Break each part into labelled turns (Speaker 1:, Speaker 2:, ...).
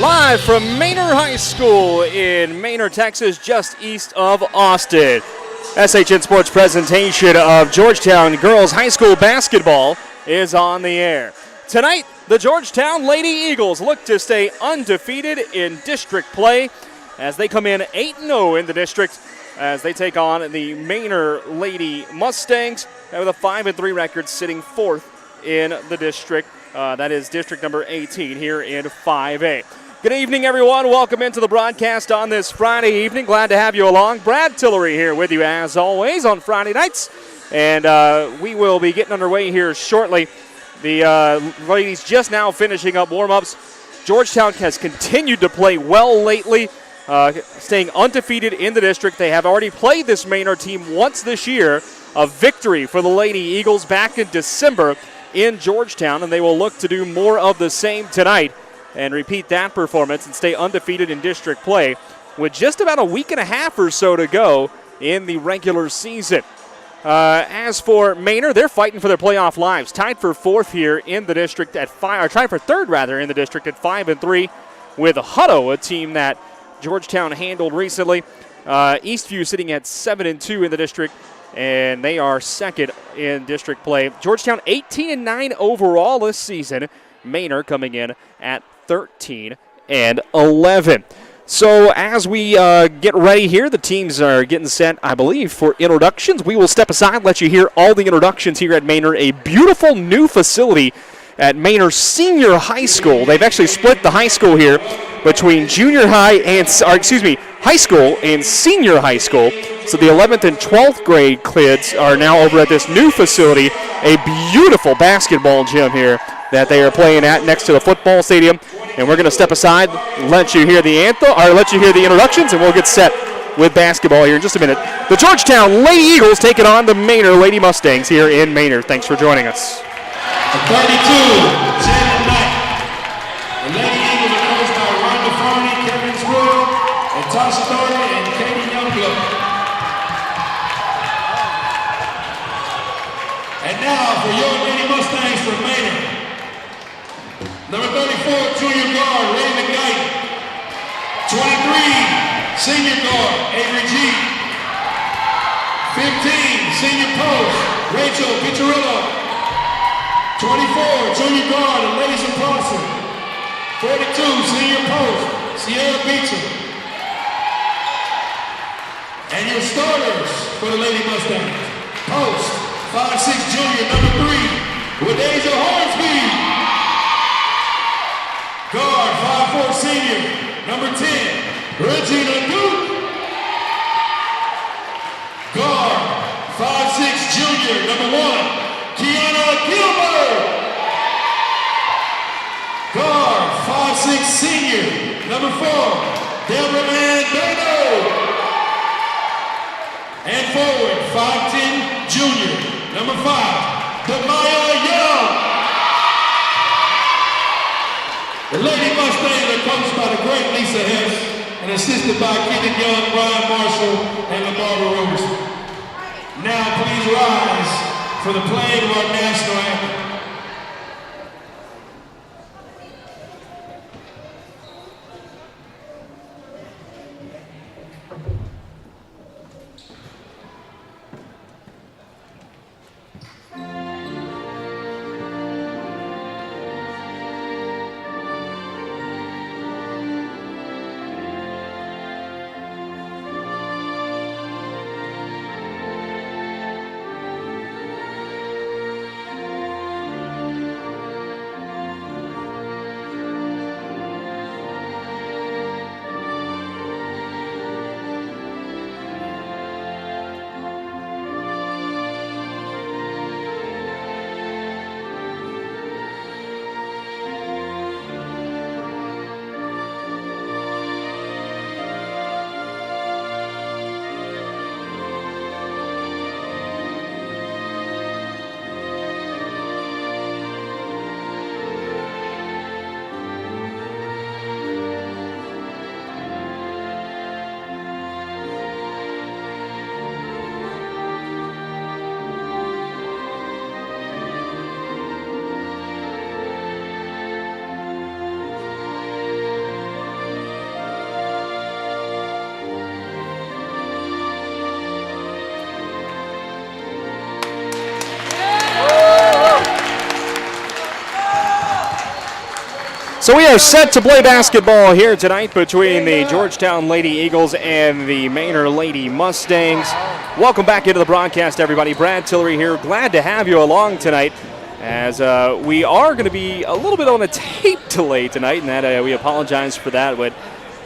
Speaker 1: Live from Manor High School in Manor, Texas, just east of Austin. SHN Sports presentation of Georgetown Girls High School basketball is on the air. Tonight, the Georgetown Lady Eagles look to stay undefeated in district play as they come in 8-0 in the district as they take on the Manor Lady Mustangs with a 5-3 record, sitting fourth in the district. That is district number 18 here in 5A. Good evening, everyone. Welcome into the broadcast on this Friday evening. Glad to have you along. Brad Tillery here with you as always on Friday nights. And we will be getting underway here shortly. The ladies just now finishing up warm-ups. Georgetown has continued to play well lately, staying undefeated in the district. They have already played this Manor team once this year. A victory for the Lady Eagles back in December in Georgetown, and they will look to do more of the same tonight and repeat that performance and stay undefeated in district play with just about a week and a half or so to go in the regular season. As for Manor, they're fighting for their playoff lives, tied for fourth here in the district at tied for third rather in the district at 5-3 with Hutto, a team that Georgetown handled recently. Eastview sitting at 7-2 in the district, and they are second in district play. Georgetown 18-9 overall this season. Manor coming in at 13-11. So as we get ready here, the teams are getting set, I believe, for introductions. We will step aside, let you hear all the introductions here at Manor, a beautiful new facility at Manor Senior High School. They've actually split the high school here between junior high and, high school and senior high school. So the 11th and 12th grade kids are now over at this new facility, a beautiful basketball gym here that they are playing at next to the football stadium. And we're going to step aside, let you hear the anthem, or let you hear the introductions, and we'll get set with basketball here in just a minute. The Georgetown Lady Eagles taking on the Manor Lady Mustangs here in Manor. Thanks for joining us.
Speaker 2: 32, Jen and Mike. The Lady Eagles are coached by Rhonda Farney, Kevin Squirrel, and Tasha Thornton, and Katie Youngblood. And now for your Lady Mustangs from Manor. Number 34, junior guard, Raven Knight. 23, senior guard, Avery G. 15, senior post, Rachel Piccirillo. 24, junior guard, Elisa Parson. 42, senior post, Sierra Beecham. And your starters for the Lady Mustangs. Post, 5'6", junior, number 3, Wadeja Hornsby. Guard, 5'4", senior, number 10, Regina Duke. Guard, 5'6", junior, number 1, Kiana Gilbert. Guard, 5'6", senior, number 4, Deborah Ann Beno. And forward, 5'10", junior, number 5, Demaya Young. The Lady Mustangs are coached by the great Lisa Hess and assisted by Kenan Young, Brian Marshall, and Lamar Roberson. Now please rise for the playing of our national anthem.
Speaker 1: So we are set to play basketball here tonight between the Georgetown Lady Eagles and the Manor Lady Mustangs. Welcome back into the broadcast, everybody. Brad Tillery here. Glad to have you along tonight, as we are going to be a little bit on a tape delay tonight, and that we apologize for that, but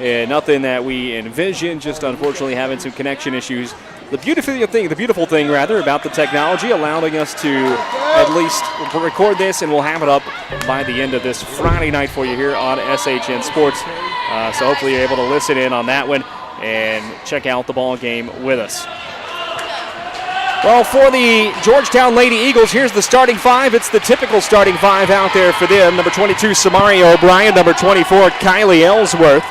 Speaker 1: nothing that we envisioned, just unfortunately having some connection issues. The beautiful thing about the technology allowing us to at least record this, and we'll have it up by the end of this Friday night for you here on SHN Sports. So hopefully you're able to listen in on that one and check out the ball game with us. Well, for the Georgetown Lady Eagles, here's the starting five. It's the typical starting five out there for them. Number 22, Samari O'Brien. Number 24, Kylie Ellsworth.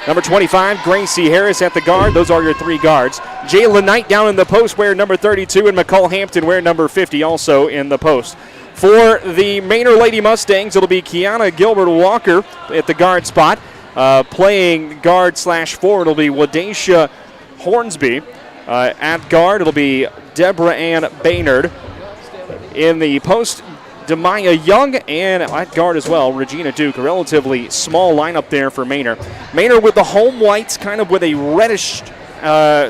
Speaker 1: Number 25, Gracie Harris at the guard. Those are your three guards. Jayla Knight down in the post wearing number 32, and McCall Hampton wearing number 50 also in the post. For the Manor Lady Mustangs, it'll be Kiana Gilbert-Walker at the guard spot. Playing guard/forward, it'll be Wadesha Hornsby. At guard, it'll be Deborah Ann Baynard. In the post, Demaya Young, and at guard as well, Regina Duke. A relatively small lineup there for Manor. Manor with the home whites, kind of with a reddish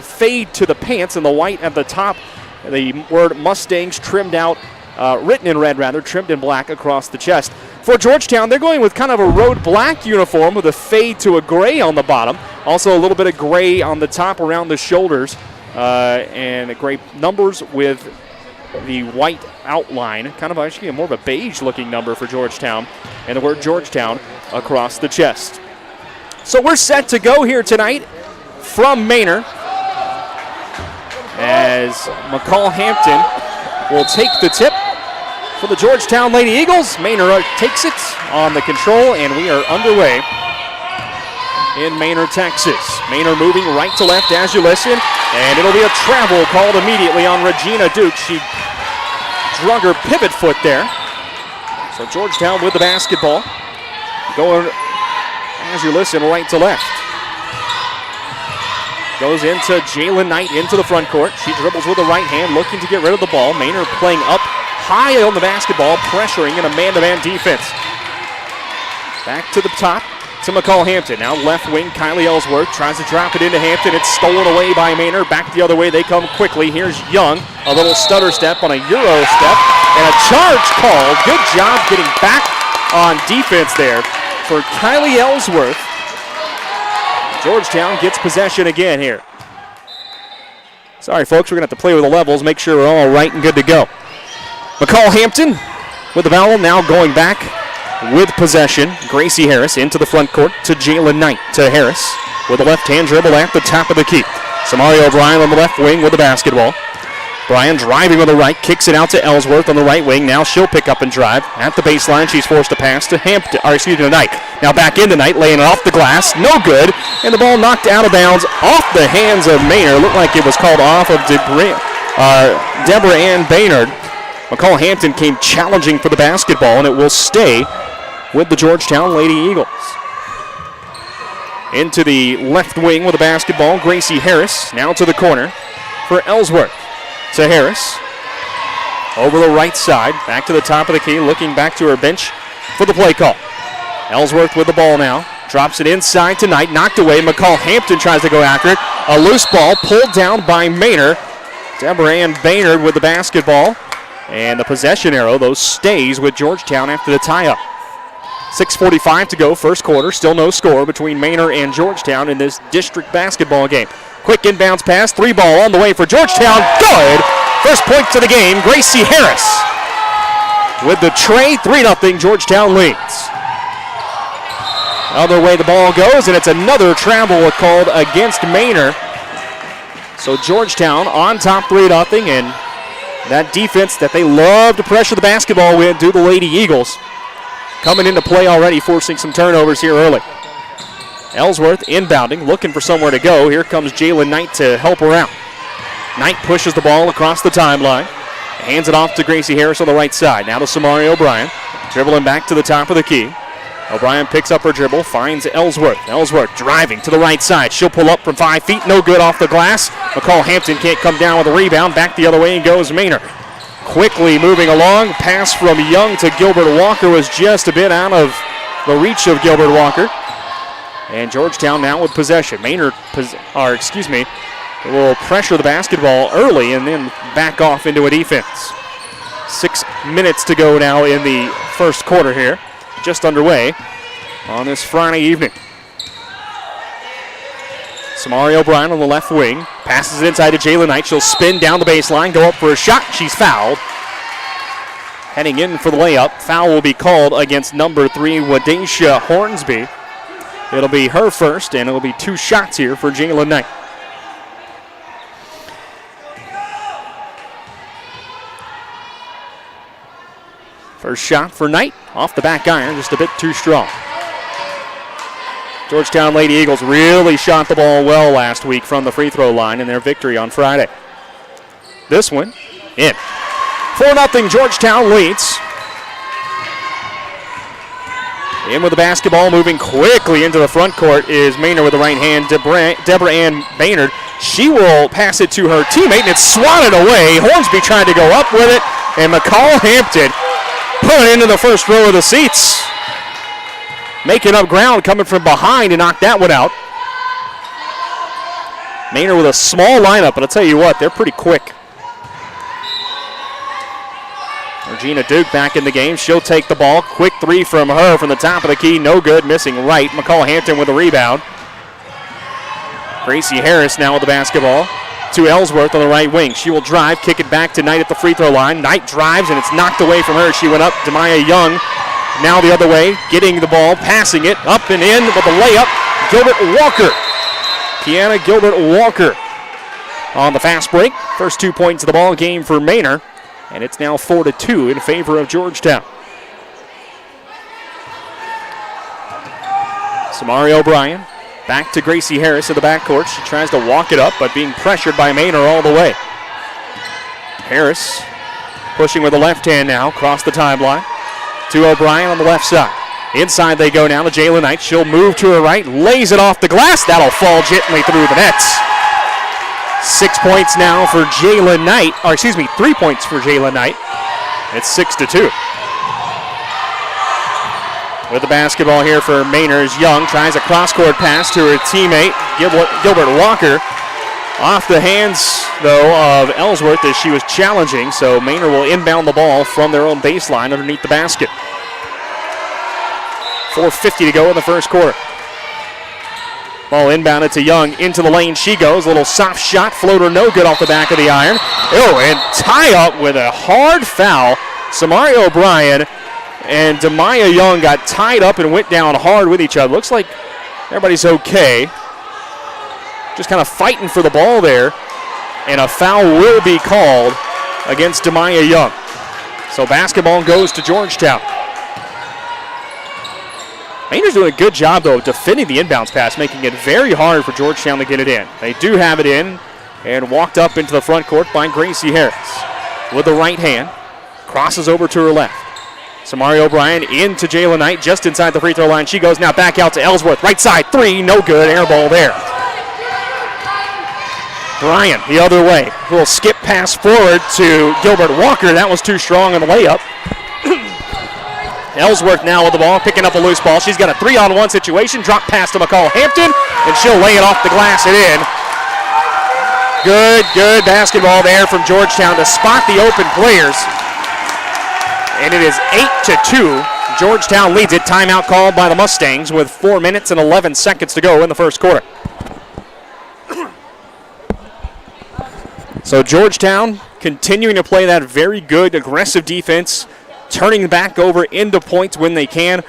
Speaker 1: fade to the pants, and the white at the top. The word Mustangs trimmed out, written in red rather, trimmed in black across the chest. For Georgetown, they're going with kind of a road black uniform with a fade to a gray on the bottom. Also a little bit of gray on the top around the shoulders, and gray numbers with the white outline, kind of actually more of a beige looking number for Georgetown, and the word Georgetown across the chest. So we're set to go here tonight from Manor, as McCall Hampton will take the tip for the Georgetown Lady Eagles. Manor takes it on the control, and we are underway in Manor, Texas. Manor moving right to left as you listen, and it'll be a travel called immediately on Regina Duke. She drug her pivot foot there. So Georgetown with the basketball, going as you listen right to left. Goes into Jayla Knight into the front court. She dribbles with the right hand, looking to get rid of the ball. Manor playing up high on the basketball, pressuring in a man-to-man defense. Back to the top to McCall Hampton. Now left wing, Kylie Ellsworth tries to drop it into Hampton. It's stolen away by Manor. Back the other way, they come quickly. Here's Young, a little stutter step on a Euro step, and a charge called. Good job getting back on defense there for Kylie Ellsworth. Georgetown gets possession again here. Sorry, folks, we're going to have to play with the levels, make sure we're all right and good to go. McCall Hampton with the foul, now going back with possession. Gracie Harris into the front court to Jayla Knight to Harris with a left-hand dribble at the top of the key. Samari O'Brien on the left wing with the basketball. Bryan driving on the right, kicks it out to Ellsworth on the right wing. Now she'll pick up and drive. At the baseline, she's forced to pass to Knight. Now back into Knight, laying it off the glass. No good. And the ball knocked out of bounds off the hands of Manor. Looked like it was called off of Deborah Ann Baynard. McCall Hampton came challenging for the basketball, and it will stay with the Georgetown Lady Eagles. Into the left wing with the basketball, Gracie Harris. Now to the corner for Ellsworth. To Harris. Over the right side, back to the top of the key, looking back to her bench for the play call. Ellsworth with the ball now. Drops it inside to Knight, knocked away. McCall Hampton tries to go after it. A loose ball pulled down by Manor. Deborah Ann Baynard with the basketball. And the possession arrow, though, stays with Georgetown after the tie-up. 6:45 to go, first quarter. Still no score between Manor and Georgetown in this district basketball game. Quick inbounds pass, three ball on the way for Georgetown. Good! First points of the game, Gracie Harris. With the tray, 3-0, Georgetown leads. Other way the ball goes, and it's another travel called against Manor. So Georgetown on top 3-0, and that defense that they love to pressure the basketball with do the Lady Eagles. Coming into play already, forcing some turnovers here early. Ellsworth inbounding, looking for somewhere to go. Here comes Jayla Knight to help her out. Knight pushes the ball across the timeline. Hands it off to Gracie Harris on the right side. Now to Samari O'Brien. Dribbling back to the top of the key. O'Brien picks up her dribble, finds Ellsworth. Ellsworth driving to the right side. She'll pull up from 5 feet, no good off the glass. McCall Hampton can't come down with a rebound. Back the other way and goes Manor. Quickly moving along. Pass from Young to Gilbert Walker was just a bit out of the reach of Gilbert Walker. And Georgetown now with possession. Manor, will pressure the basketball early and then back off into a defense. 6 minutes to go now in the first quarter here. Just underway on this Friday evening. Samari O'Brien on the left wing. Passes it inside to Jayla Knight. She'll spin down the baseline, go up for a shot. She's fouled. Heading in for the layup. Foul will be called against number 3, Wadacia Hornsby. It'll be her first, and it'll be 2 shots here for Jayla Knight. First shot for Knight. Off the back iron, just a bit too strong. Georgetown Lady Eagles really shot the ball well last week from the free throw line in their victory on Friday. This one, in. 4-0 Georgetown leads. In with the basketball, moving quickly into the front court is Manor with the right hand, Deborah Ann Maynard. She will pass it to her teammate, and it's swatted away. Hornsby trying to go up with it, and McCall Hampton put it into the first row of the seats. Making up ground, coming from behind to knock that one out. Manor with a small lineup, but I'll tell you what, they're pretty quick. Regina Duke back in the game. She'll take the ball. Quick 3 from her from the top of the key. No good. Missing right. McCall Hampton with a rebound. Gracie Harris now with the basketball to Ellsworth on the right wing. She will drive, kick it back to Knight at the free throw line. Knight drives, and it's knocked away from her. She went up. Demaya Young now the other way, getting the ball, passing it up and in with a layup. Gilbert Walker. Kiana Gilbert Walker on the fast break. First 2 points of the ball game for Manor. And it's now 4-2 in favor of Georgetown. Samari O'Brien back to Gracie Harris in the backcourt. She tries to walk it up, but being pressured by Manor all the way. Harris pushing with the left hand now, across the timeline to O'Brien on the left side. Inside they go now to Jayla Knight. She'll move to her right, lays it off the glass. That'll fall gently through the nets. 6 points now for Jayla Knight, 3 points for Jayla Knight. It's 6-2. With the basketball here for Manor is Young. Tries a cross-court pass to her teammate, Gilbert Walker. Off the hands, though, of Ellsworth as she was challenging, so Manor will inbound the ball from their own baseline underneath the basket. 4:50 to go in the first quarter. Ball inbounded to Young, into the lane she goes. A little soft shot, floater no good off the back of the iron. Oh, and tie up with a hard foul. Samari O'Brien and Demaya Young got tied up and went down hard with each other. Looks like everybody's okay. Just kind of fighting for the ball there. And a foul will be called against Demaya Young. So basketball goes to Georgetown. Manor's doing a good job, though, of defending the inbounds pass, making it very hard for Georgetown to get it in. They do have it in, and walked up into the front court by Gracie Harris. With the right hand, crosses over to her left. Samari O'Brien into Jayla Knight, just inside the free throw line. She goes now back out to Ellsworth. Right side, 3, no good, air ball there. Bryant the other way. A little skip pass forward to Gilbert Walker. That was too strong on the layup. Ellsworth now with the ball, picking up a loose ball. She's got a 3-on-1 situation. Drop pass to McCall Hampton, and she'll lay it off the glass and in. Good basketball there from Georgetown to spot the open players. And it is 8-2. Georgetown leads it. Timeout called by the Mustangs with 4 minutes and 11 seconds to go in the first quarter. So Georgetown continuing to play that very good, aggressive defense, turning back over into points when they can,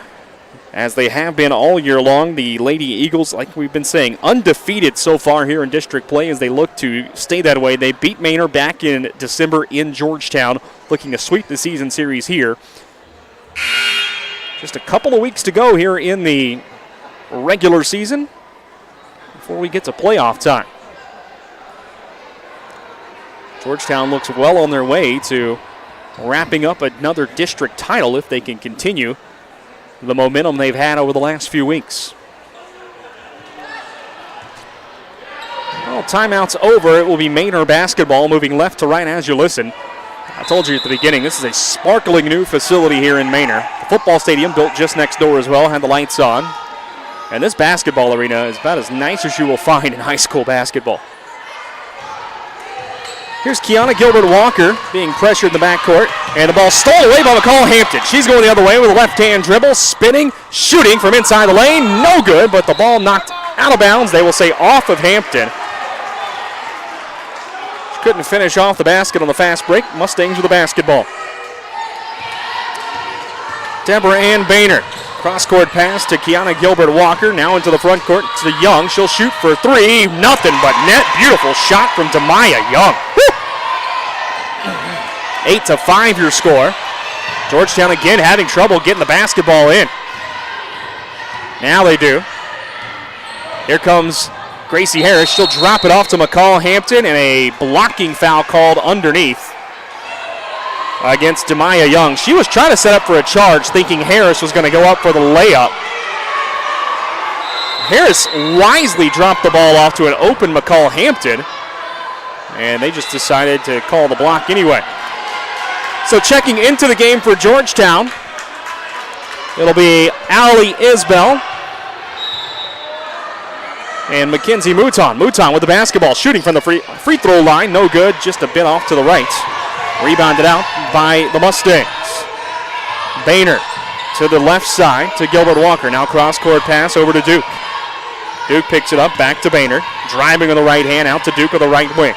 Speaker 1: as they have been all year long. The Lady Eagles, like we've been saying, undefeated so far here in district play as they look to stay that way. They beat Manor back in December in Georgetown, looking to sweep the season series here. Just a couple of weeks to go here in the regular season before we get to playoff time. Georgetown looks well on their way to wrapping up another district title if they can continue the momentum they've had over the last few weeks. Well, timeout's over. It will be Manor basketball moving left to right as you listen. I told you at the beginning, this is a sparkling new facility here in Manor. The football stadium built just next door as well, had the lights on. And this basketball arena is about as nice as you will find in high school basketball. Here's Kiana Gilbert-Walker being pressured in the backcourt, and the ball stolen away by McCall Hampton. She's going the other way with a left-hand dribble, spinning, shooting from inside the lane. No good, but the ball knocked out of bounds. They will say off of Hampton. She couldn't finish off the basket on the fast break. Mustangs with the basketball. Deborah Ann Boehner. Cross-court pass to Kiana Gilbert-Walker. Now into the front court to Young. She'll shoot for three. Nothing but net. Beautiful shot from Demaya Young. Woo! 8-5 your score. Georgetown again having trouble getting the basketball in. Now they do. Here comes Gracie Harris. She'll drop it off to McCall Hampton, and a blocking foul called underneath against Demaya Young. She was trying to set up for a charge, thinking Harris was going to go up for the layup. Harris wisely dropped the ball off to an open McCall Hampton, and they just decided to call the block anyway. So checking into the game for Georgetown, it'll be Allie Isbell and Mackenzie Mouton. Mouton with the basketball, shooting from the free throw line. No good, just a bit off to the right. Rebounded out by the Mustangs. Boehner to the left side to Gilbert-Walker. Now cross-court pass over to Duke. Duke picks it up, back to Boehner. Driving with the right hand, out to Duke with the right wing.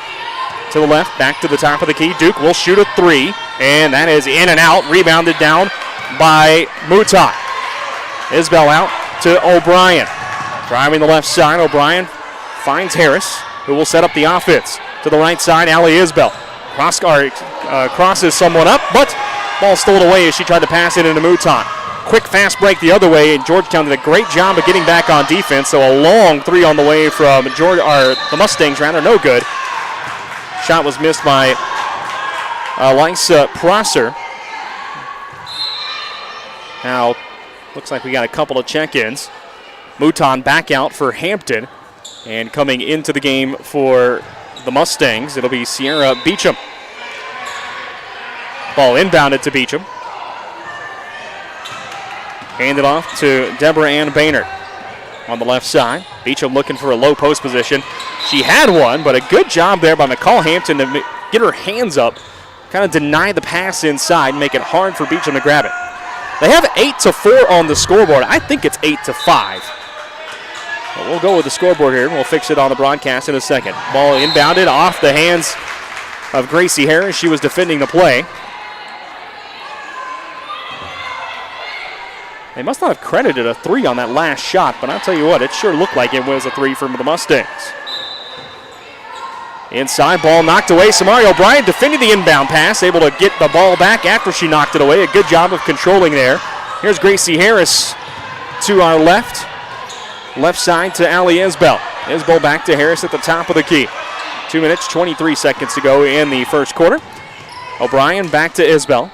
Speaker 1: To the left, back to the top of the key. Duke will shoot a three, and that is in and out. Rebounded down by Mouton. Isbell out to O'Brien. Driving the left side, O'Brien finds Harris, who will set up the offense. To the right side, Allie Isbell. Crosses someone up, but ball stolen away as she tried to pass it into Mouton. Quick fast break the other way, and Georgetown did a great job of getting back on defense, so a long three on the way from the Mustangs, no good. Shot was missed by Lysa Prosser. Now, looks like we got a couple of check-ins. Mouton back out for Hampton, and coming into the game for the Mustangs, it'll be Sierra Beecham. Ball inbounded to Beecham. Handed off to Deborah Ann Boehner on the left side. Beecham looking for a low post position. She had one, but a good job there by McCall Hampton to get her hands up, kind of deny the pass inside, and make it hard for Beecham to grab it. They have 8-4 on the scoreboard. I think it's 8-5. But we'll go with the scoreboard here. We'll fix it on the broadcast in a second. Ball inbounded off the hands of Gracie Harris. She was defending the play. They must not have credited a three on that last shot, but I'll tell you what, it sure looked like it was a three from the Mustangs. Inside, ball knocked away. Samari O'Brien defending the inbound pass, able to get the ball back after she knocked it away. A good job of controlling there. Here's Gracie Harris to our left. Left side to Allie Isbell. Isbell back to Harris at the top of the key. 2 minutes, 23 seconds to go in the first quarter. O'Brien back to Isbell.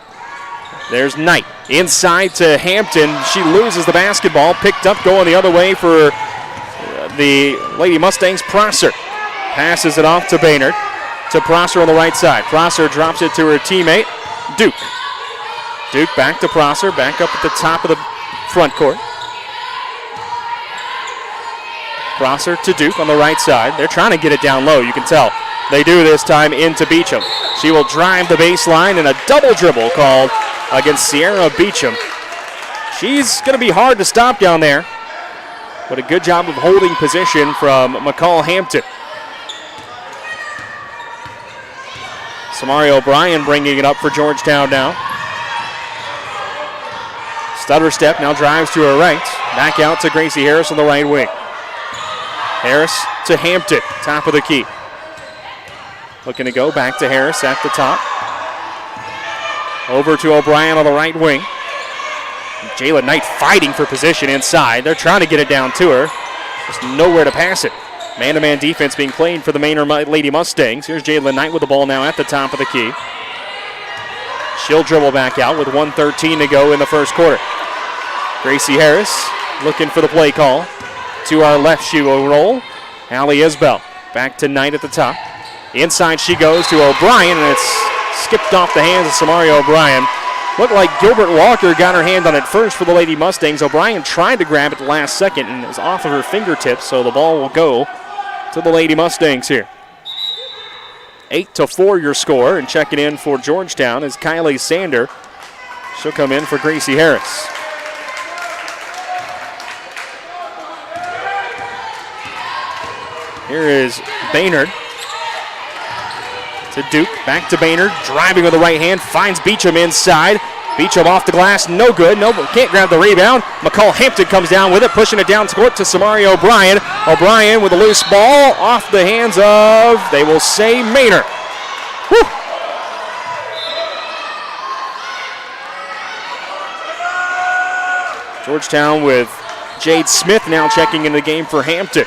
Speaker 1: There's Knight. Inside to Hampton. She loses the basketball. Picked up going the other way for the Lady Mustangs. Prosser passes it off to Boehner. To Prosser on the right side. Prosser drops it to her teammate, Duke. Duke back to Prosser. Back up at the top of the front court. Prosser to Duke on the right side. They're trying to get it down low, you can tell. They do this time into Beecham. She will drive the baseline, and a double dribble called against Sierra Beecham. She's going to be hard to stop down there, but a good job of holding position from McCall Hampton. Samari O'Brien bringing it up for Georgetown now. Stutter step, now drives to her right. Back out to Gracie Harris on the right wing. Harris to Hampton, top of the key. Looking to go back to Harris at the top. Over to O'Brien on the right wing. Jayla Knight fighting for position inside. They're trying to get it down to her. Just nowhere to pass it. Man-to-man defense being played for the Manor Lady Mustangs. Here's Jayla Knight with the ball now at the top of the key. She'll dribble back out with 1:13 to go in the first quarter. Gracie Harris looking for the play call. To our left, she will roll. Allie Isbell back to Knight at the top. Inside she goes to O'Brien, and it's skipped off the hands of Samari O'Brien. Looked like Gilbert Walker got her hand on it first for the Lady Mustangs. O'Brien tried to grab it last second and it was off of her fingertips, so the ball will go to the Lady Mustangs here. 8-4 your score, and checking in for Georgetown is Kylie Sander. She'll come in for Gracie Harris. Here is Baynard to Duke, back to Baynard, driving with the right hand, finds Beecham inside. Beecham off the glass, no good, can't grab the rebound. McCall Hampton comes down with it, pushing it down court to Samari O'Brien. O'Brien with a loose ball off the hands of, they will say, Manor. Whew. Georgetown with Jade Smith now checking in the game for Hampton.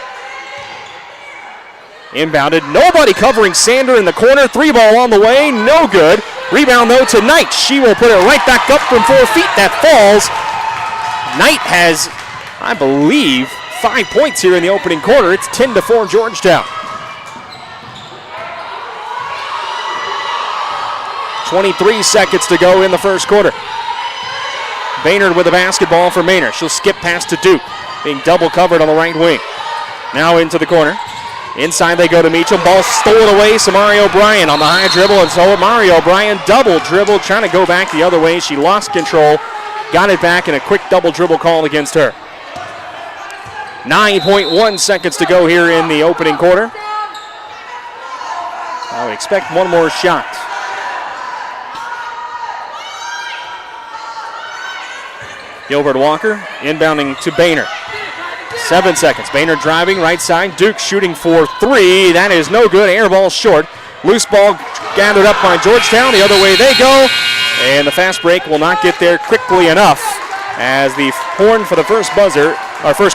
Speaker 1: Inbounded, nobody covering Sander in the corner. 3-ball on the way, no good. Rebound though to Knight. She will put it right back up from 4 feet. That falls. Knight has, I believe, 5 points here in the opening quarter. It's 10-4 Georgetown. 23 seconds to go in the first quarter. Baynard with the basketball for Manor. She'll skip past to Duke, being double covered on the right wing. Now into the corner. Inside they go to Meacham. Ball stolen away. Samari O'Brien on the high dribble. And so Mario O'Brien double dribble, trying to go back the other way. She lost control. Got it back, and a quick double dribble call against her. 9.1 seconds to go here in the opening quarter. I would expect one more shot. Gilbert Walker inbounding to Baynard. 7 seconds. Baynard driving right side. Duke shooting for 3. That is no good. Air ball short. Loose ball gathered up by Georgetown. The other way they go. And the fast break will not get there quickly enough as the horn for the first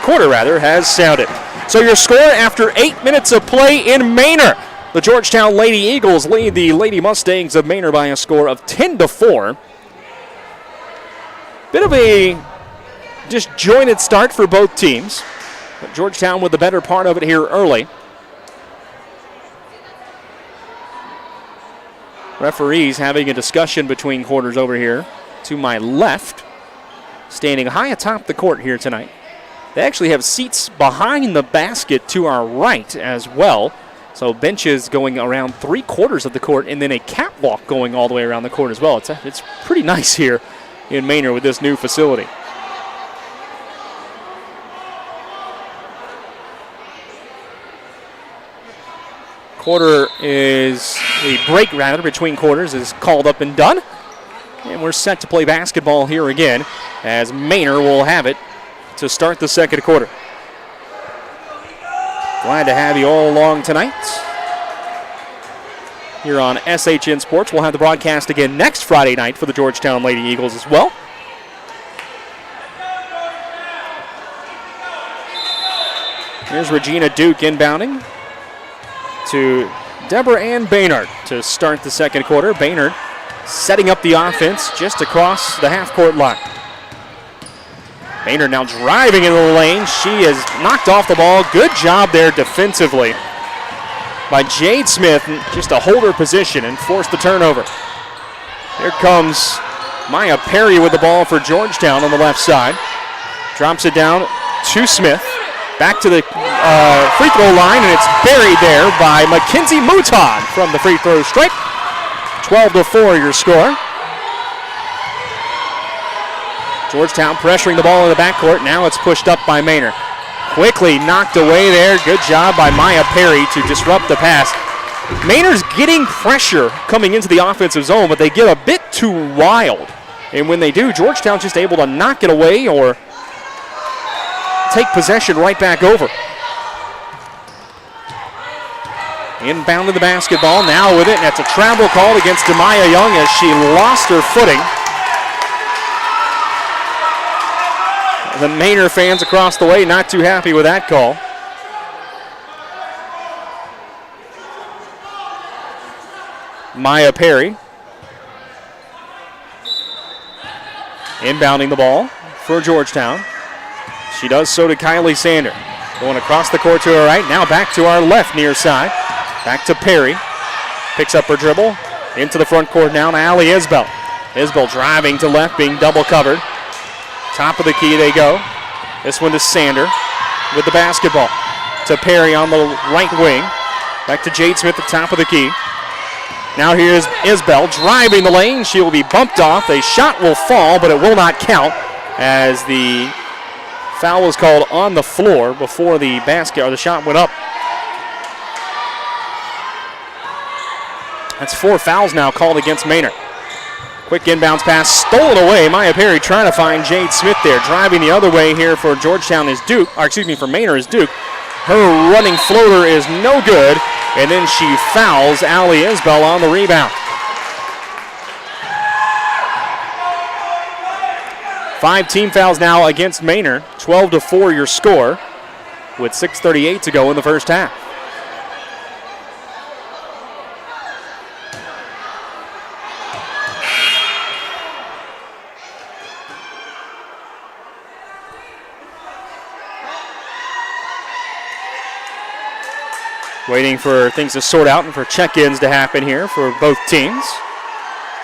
Speaker 1: quarter has sounded. So your score after 8 minutes of play in Manor. The Georgetown Lady Eagles lead the Lady Mustangs of Manor by a score of 10-4. Bit of a disjointed start for both teams, but Georgetown with the better part of it here early. Referees having a discussion between quarters over here to my left, standing high atop the court here tonight. They actually have seats behind the basket to our right as well, so benches going around 3/4 of the court and then a catwalk going all the way around the court as well. It's pretty nice here in Manor with this new facility. The break between quarters is called up and done. And we're set to play basketball here again as Manor will have it to start the second quarter. Glad to have you all along tonight here on SHN Sports. We'll have the broadcast again next Friday night for the Georgetown Lady Eagles as well. Here's Regina Duke inbounding to Deborah Ann Baynard to start the second quarter. Baynard setting up the offense just across the half-court line. Baynard now driving into the lane. She has knocked off the ball. Good job there defensively by Jade Smith, just to hold her position and force the turnover. Here comes Maya Perry with the ball for Georgetown on the left side. Drops it down to Smith. Back to the free throw line, and it's buried there by Mackenzie Mouton from the free throw stripe. 12-4 your score. Georgetown pressuring the ball in the backcourt. Now it's pushed up by Manor. Quickly knocked away there. Good job by Maya Perry to disrupt the pass. Manor's getting pressure coming into the offensive zone, but they get a bit too wild. And when they do, Georgetown's just able to knock it away or take possession right back over. Inbound to the basketball, now with it, and that's a travel call against Demaya Young as she lost her footing. The Manor fans across the way not too happy with that call. Maya Perry inbounding the ball for Georgetown. She does so to Kylie Sander. Going across the court to her right. Now back to our left near side. Back to Perry. Picks up her dribble. Into the front court now to Allie Isbell. Isbell driving to left, being double covered. Top of the key they go. This one to Sander with the basketball. To Perry on the right wing. Back to Jade Smith at top of the key. Now here's Isbell driving the lane. She will be bumped off. A shot will fall, but it will not count as the foul was called on the floor before the basket or the shot went up. That's 4 fouls now called against Manor. Quick inbounds pass stolen away. Maya Perry trying to find Jade Smith there. Driving the other way here for Georgetown is Duke, or excuse me, for Manor is Duke. Her running floater is no good, and then she fouls Allie Isbell on the rebound. 5 team fouls now against Manor. 12-4 your score with 6:38 to go in the first half. Waiting for things to sort out and for check-ins to happen here for both teams.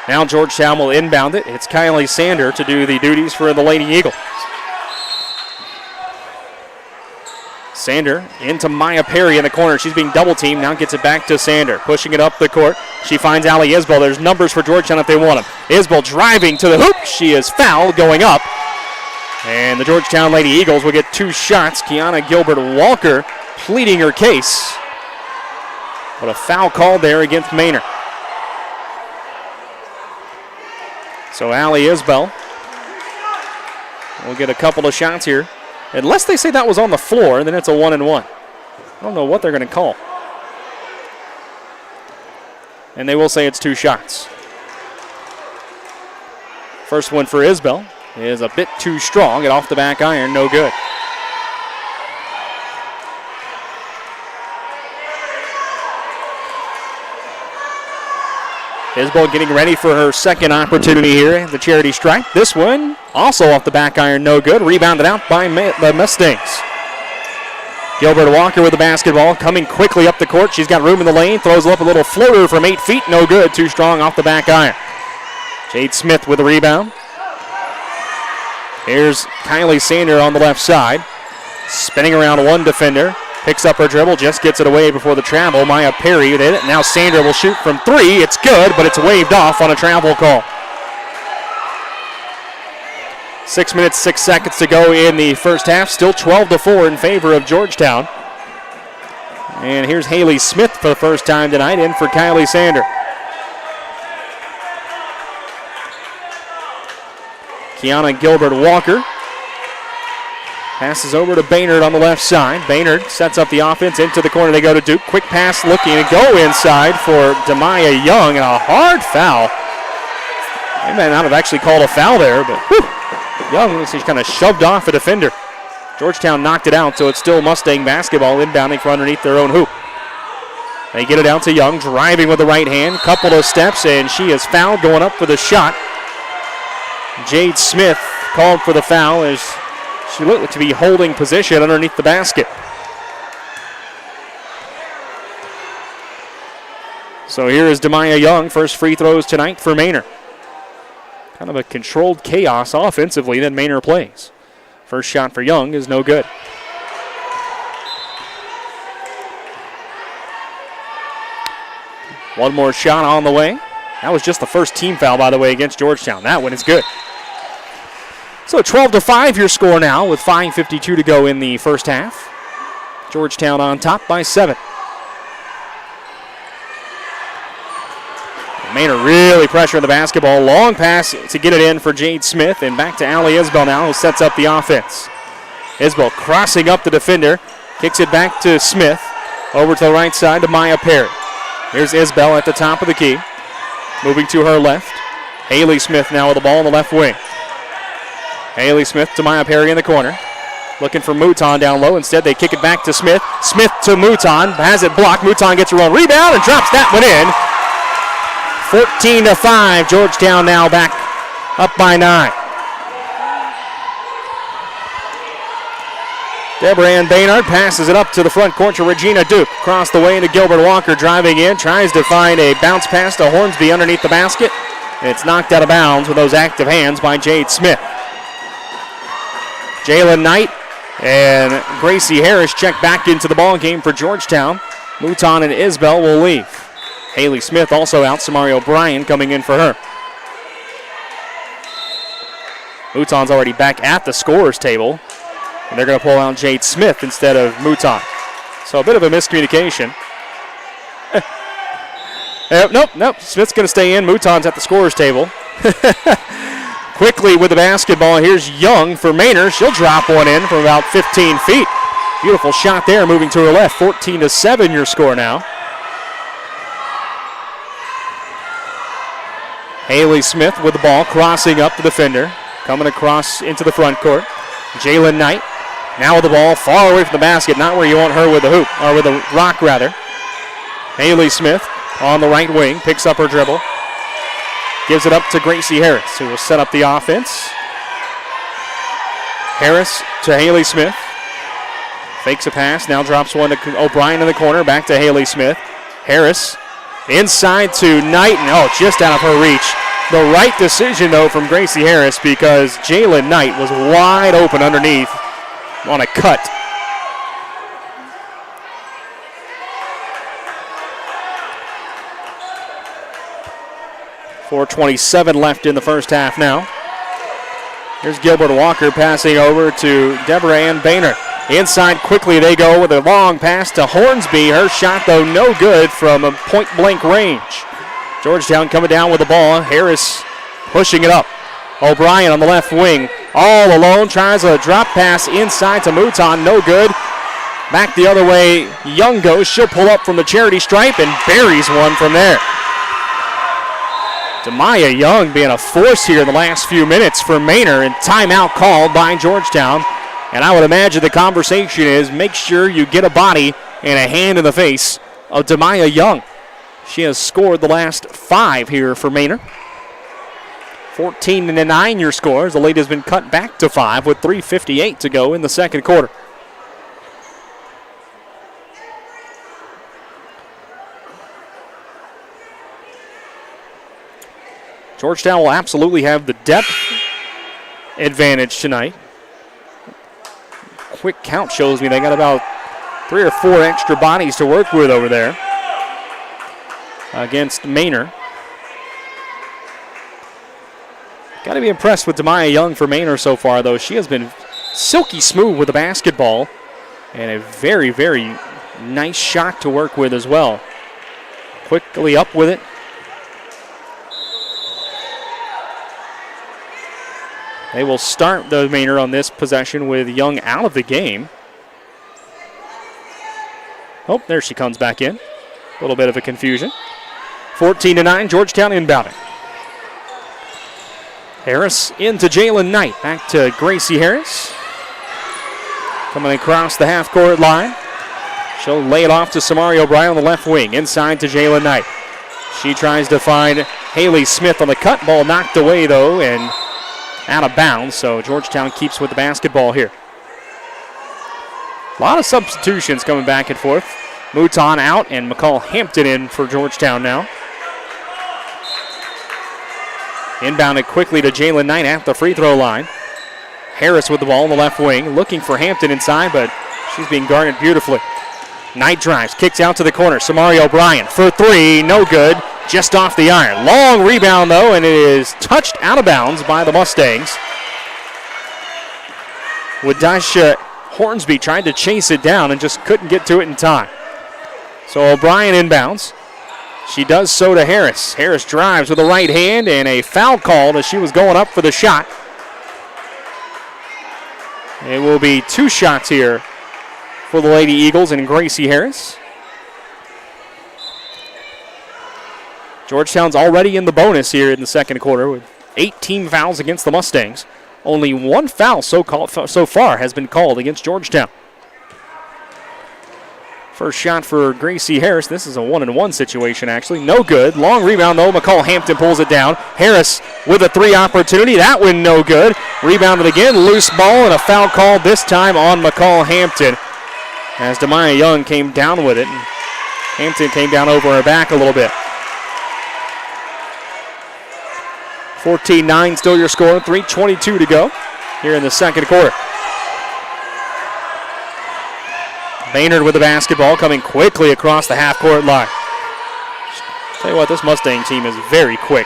Speaker 1: Now Georgetown will inbound it. It's Kylie Sander to do the duties for the Lady Eagles. Sander into Maya Perry in the corner. She's being double-teamed. Now gets it back to Sander. Pushing it up the court. She finds Allie Isbell. There's numbers for Georgetown if they want them. Isbell driving to the hoop. She is fouled going up. And the Georgetown Lady Eagles will get 2 shots. Kiana Gilbert-Walker pleading her case. But a foul called there against Manor. So Allie Isbell will get a couple of shots here. Unless they say that was on the floor, then it's a 1-and-1. I don't know what they're going to call. And they will say it's 2 shots. First one for Isbell is a bit too strong. It off the back iron, no good. Isbell getting ready for her second opportunity here at the charity stripe. This one also off the back iron, no good. Rebounded out by the Mustangs. Gilbert Walker with the basketball, coming quickly up the court. She's got room in the lane, throws up a little floater from 8 feet, no good. Too strong off the back iron. Jade Smith with the rebound. Here's Kylie Sander on the left side. Spinning around one defender. Picks up her dribble, just gets it away before the travel. Maya Perry did it. Now Sander will shoot from 3. It's good, but it's waved off on a travel call. 6 minutes, 6 seconds to go in the first half. Still 12-4 in favor of Georgetown. And here's Haley Smith for the first time tonight in for Kylie Sander. Kiana Gilbert-Walker passes over to Baynard on the left side. Baynard sets up the offense into the corner. They go to Duke. Quick pass looking and go inside for Demaya Young, and a hard foul. They may not have actually called a foul there, but Young looks like she's kind of shoved off a defender. Georgetown knocked it out, so it's still Mustang basketball inbounding from underneath their own hoop. They get it out to Young, driving with the right hand. Couple of steps, and she is fouled going up for the shot. Jade Smith called for the foul as she looked to be holding position underneath the basket. So here is Demaya Young, first free throws tonight for Manor. Kind of a controlled chaos offensively that Manor plays. First shot for Young is no good. One more shot on the way. That was just the first team foul, by the way, against Georgetown. That one is good. So 12-5 your score now with 5:52 to go in the first half. Georgetown on top by 7. Manor really pressuring the basketball. Long pass to get it in for Jade Smith, and back to Allie Isbell now, who sets up the offense. Isbell crossing up the defender, kicks it back to Smith, over to the right side to Maya Perry. Here's Isbell at the top of the key, moving to her left. Haley Smith now with the ball on the left wing. Haley Smith to Maya Perry in the corner. Looking for Mouton down low. Instead, they kick it back to Smith. Smith to Mouton. Has it blocked. Mouton gets her own rebound and drops that one in. 14-5. Georgetown now back up by 9. Deborah Ann Baynard passes it up to the front court to Regina Duke. Across the way into Gilbert Walker, driving in. Tries to find a bounce pass to Hornsby underneath the basket. And it's knocked out of bounds with those active hands by Jade Smith. Jalen Knight and Gracie Harris check back into the ball game for Georgetown. Mouton and Isbell will leave. Haley Smith also out. Samari O'Brien coming in for her. Mouton's already back at the scorer's table. And they're going to pull out Jade Smith instead of Mouton. So a bit of a miscommunication. Nope. Smith's going to stay in. Mouton's at the scorer's table. Quickly with the basketball, here's Young for Manor. She'll drop one in from about 15 feet. Beautiful shot there, moving to her left. 14-7 your score now. Haley Smith with the ball, crossing up the defender. Coming across into the front court. Jalen Knight now with the ball, far away from the basket. Not where you want her with the hoop, or with the rock rather. Haley Smith on the right wing, picks up her dribble. Gives it up to Gracie Harris, who will set up the offense. Harris to Haley Smith. Fakes a pass, now drops one to O'Brien in the corner, back to Haley Smith. Harris inside to Knight, and just out of her reach. The right decision, though, from Gracie Harris because Jalen Knight was wide open underneath on a cut. .4:27 left in the first half now. Here's Gilbert Walker passing over to Deborah Ann Boehner. Inside quickly they go with a long pass to Hornsby. Her shot, though, no good from a point-blank range. Georgetown coming down with the ball. Harris pushing it up. O'Brien on the left wing. All alone. Tries a drop pass inside to Mouton. No good. Back the other way. Young goes. She'll pull up from the charity stripe and buries one from there. Demaya Young being a force here in the last few minutes for Manor, and timeout called by Georgetown. And I would imagine the conversation is make sure you get a body and a hand in the face of Demaya Young. She has scored the last 5 here for Manor. 14-9 your score. The lead has been cut back to 5 with 3:58 to go in the second quarter. Georgetown will absolutely have the depth advantage tonight. Quick count shows me they got about 3 or 4 extra bodies to work with over there against Manor. Got to be impressed with Demaya Young for Manor so far, though. She has been silky smooth with the basketball and a very, very nice shot to work with as well. Quickly up with it. They will start the Manor on this possession with Young out of the game. Oh, there she comes back in. A little bit of a confusion. 14-9, Georgetown inbounding. Harris into Jalen Knight. Back to Gracie Harris. Coming across the half-court line. She'll lay it off to Samari O'Brien on the left wing. Inside to Jalen Knight. She tries to find Haley Smith on the cut. Ball knocked away, though, and out of bounds, so Georgetown keeps with the basketball here. A lot of substitutions coming back and forth. Mouton out and McCall Hampton in for Georgetown now. Inbounded quickly to Jalen Knight at the free throw line. Harris with the ball on the left wing, looking for Hampton inside, but she's being guarded beautifully. Knight drives, kicks out to the corner. Samari O'Brien for 3, no good. Just off the iron. Long rebound, though, and it is touched out of bounds by the Mustangs. Wadasha Hornsby tried to chase it down and just couldn't get to it in time. So O'Brien inbounds. She does so to Harris. Harris drives with the right hand, and a foul called as she was going up for the shot. It will be 2 shots here for the Lady Eagles and Gracie Harris. Georgetown's already in the bonus here in the second quarter with 18 fouls against the Mustangs. Only 1 foul so far has been called against Georgetown. First shot for Gracie Harris. This is a 1-and-1 situation, actually. No good. Long rebound, though. McCall Hampton pulls it down. Harris with a 3 opportunity. That one no good. Rebounded again. Loose ball and a foul called this time on McCall Hampton as Demaya Young came down with it. And Hampton came down over her back a little bit. 14-9 still your score. 3:22 to go here in the second quarter. Maynard with the basketball, coming quickly across the half-court line. Tell you what, this Mustang team is very quick.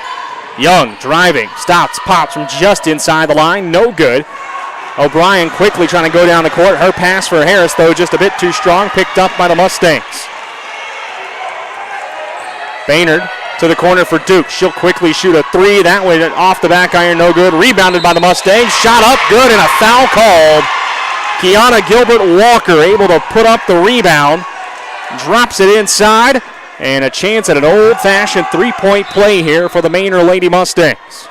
Speaker 1: Young driving, stops, pops from just inside the line, no good. O'Brien quickly trying to go down the court. Her pass for Harris, though, just a bit too strong, picked up by the Mustangs. Maynard to the corner for Duke. She'll quickly shoot a three. That way off the back iron, no good. Rebounded by the Mustangs. Shot up, good, and a foul called. Kiana Gilbert-Walker able to put up the rebound. Drops it inside. And a chance at an old-fashioned three-point play here for the Manor Lady Mustangs.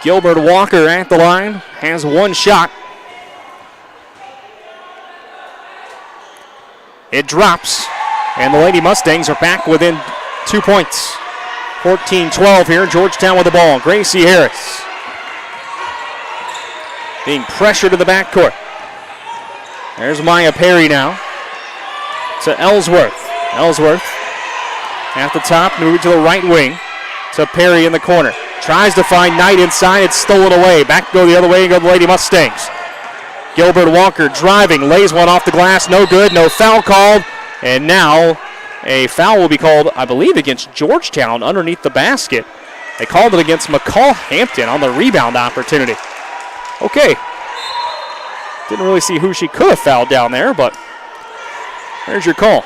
Speaker 1: Gilbert-Walker at the line, has one shot. It drops, and the Lady Mustangs are back within 2 points. 14-12 here, Georgetown with the ball. Gracie Harris being pressured to the backcourt. There's Maya Perry now to Ellsworth. Ellsworth at the top, moving to the right wing to Perry in the corner. Tries to find Knight inside, it's stolen away. Back go the other way and go the Lady Mustangs. Gilbert-Walker driving, lays one off the glass, no good, no foul called. And now a foul will be called, I believe, against Georgetown underneath the basket. They called it against McCall-Hampton on the rebound opportunity. Okay. Didn't really see who she could have fouled down there, but there's your call.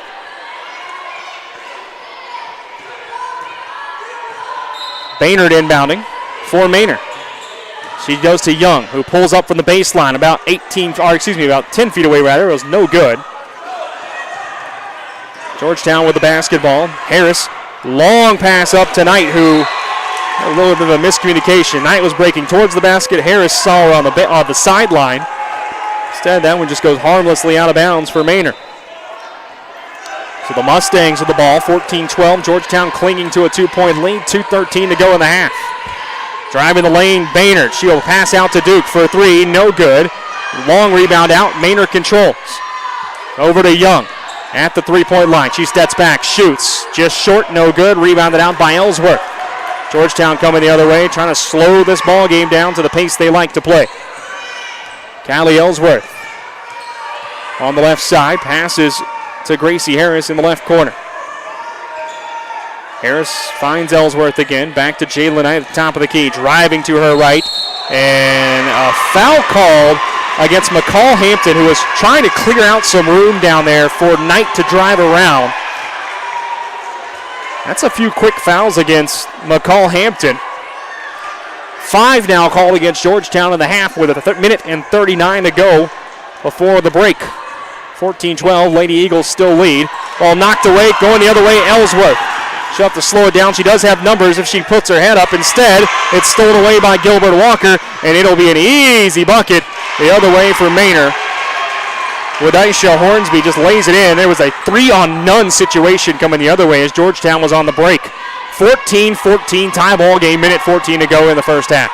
Speaker 1: Baynard inbounding for Manor. She goes to Young, who pulls up from the baseline about 10 feet away rather. It was no good. Georgetown with the basketball. Harris, long pass up to Knight, who a little bit of a miscommunication. Knight was breaking towards the basket. Harris saw her on the sideline. Instead, that one just goes harmlessly out of bounds for Manor. So the Mustangs with the ball, 14-12. Georgetown clinging to a 2-point lead, 2:13 to go in the half. Driving the lane, Baynard. She'll pass out to Duke for a three, no good. Long rebound out, Manor controls. Over to Young at the three-point line. She steps back, shoots, just short, no good. Rebounded out by Ellsworth. Georgetown coming the other way, trying to slow this ball game down to the pace they like to play. Callie Ellsworth on the left side, passes to Gracie Harris in the left corner. Harris finds Ellsworth again, back to Jalen Knight at the top of the key, driving to her right, and a foul called against McCall-Hampton, who was trying to clear out some room down there for Knight to drive around. That's a few quick fouls against McCall-Hampton. 5 now called against Georgetown in the half with a minute and 39 to go before the break. 14-12, Lady Eagles still lead. Ball knocked away, going the other way, Ellsworth. She'll have to slow it down. She does have numbers if she puts her head up. Instead, it's stolen away by Gilbert-Walker, and it'll be an easy bucket the other way for Manor. With Aisha Hornsby just lays it in. There was a 3-on-none situation coming the other way as Georgetown was on the break. 14-14 tie ball game, minute 14 to go in the first half.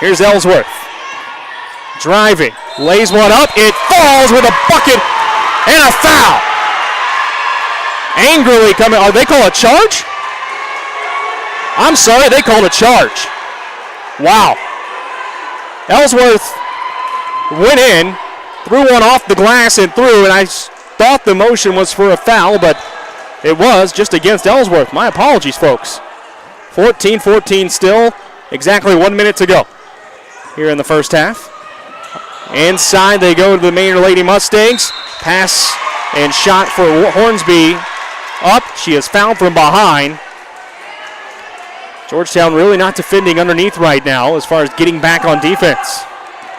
Speaker 1: Here's Ellsworth. Driving, lays one up, it falls with a bucket and a foul. Angrily coming, they call a charge? I'm sorry, they called a charge. Wow. Ellsworth went in, threw one off the glass and through, and I thought the motion was for a foul, but it was just against Ellsworth. My apologies, folks. 14-14 still, exactly 1 minute to go here in the first half. Inside they go to the Manor Lady Mustangs. Pass and shot for Hornsby up. She is fouled from behind. Georgetown really not defending underneath right now as far as getting back on defense.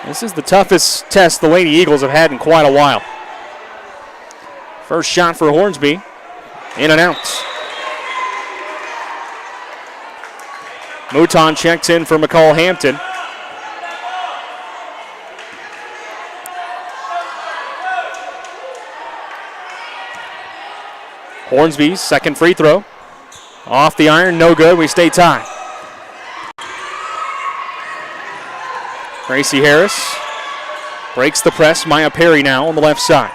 Speaker 1: This is the toughest test the Lady Eagles have had in quite a while. First shot for Hornsby, in and out. Mouton checks in for McCall-Hampton. Hornsby's second free throw. Off the iron, no good. We stay tied. Gracie Harris Breaks the press. Maya Perry now on the left side.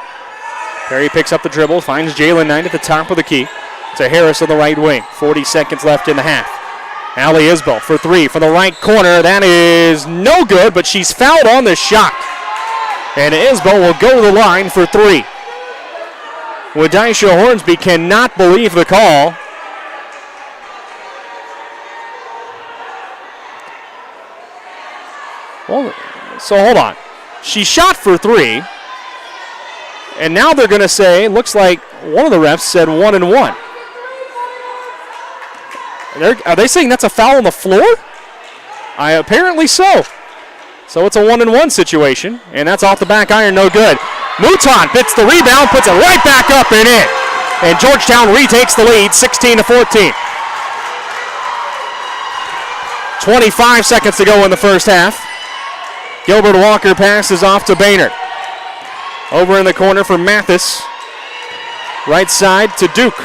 Speaker 1: Perry picks up the dribble, finds Jalen Knight at the top of the key. To Harris on the right wing. 40 seconds left in the half. Allie Isbell for three from the right corner. That is no good, but she's fouled on the shot. And Isbell will go to the line for three. Wadisha Hornsby cannot believe the call. Well, so hold on. She shot for three. And now they're going to say, looks like one of the refs said 1-1. Are they saying that's a foul on the floor? Apparently so. So it's a 1-1 situation, and that's off the back iron, no good. Mouton gets the rebound, puts it right back up and in. And Georgetown retakes the lead, 16-14. 25 seconds to go in the first half. Gilbert Walker passes off to Baynard. Over in the corner for Mathis. Right side to Duke.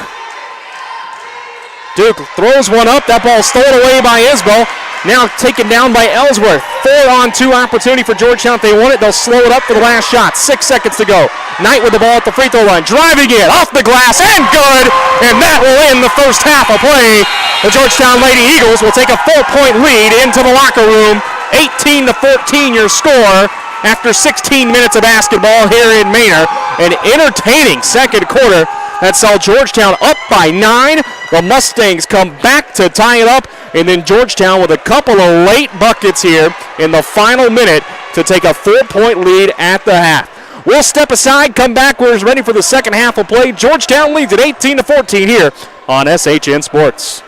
Speaker 1: Duke throws one up. That ball stolen away by Isbell. Now taken down by Ellsworth. 4-on-2 opportunity for Georgetown. If they want it, they'll slow it up for the last shot. 6 seconds to go. Knight with the ball at the free throw line. Driving it off the glass and good. And that will end the first half of play. The Georgetown Lady Eagles will take a 4-point lead into the locker room. 18-14 your score after 16 minutes of basketball here in Manor. An entertaining second quarter that saw Georgetown up by 9. The Mustangs come back to tie it up, and then Georgetown with a couple of late buckets here in the final minute to take a 4-point lead at the half. We'll step aside, come back. We're ready for the second half of play. Georgetown leads at 18-14 here on SHN Sports.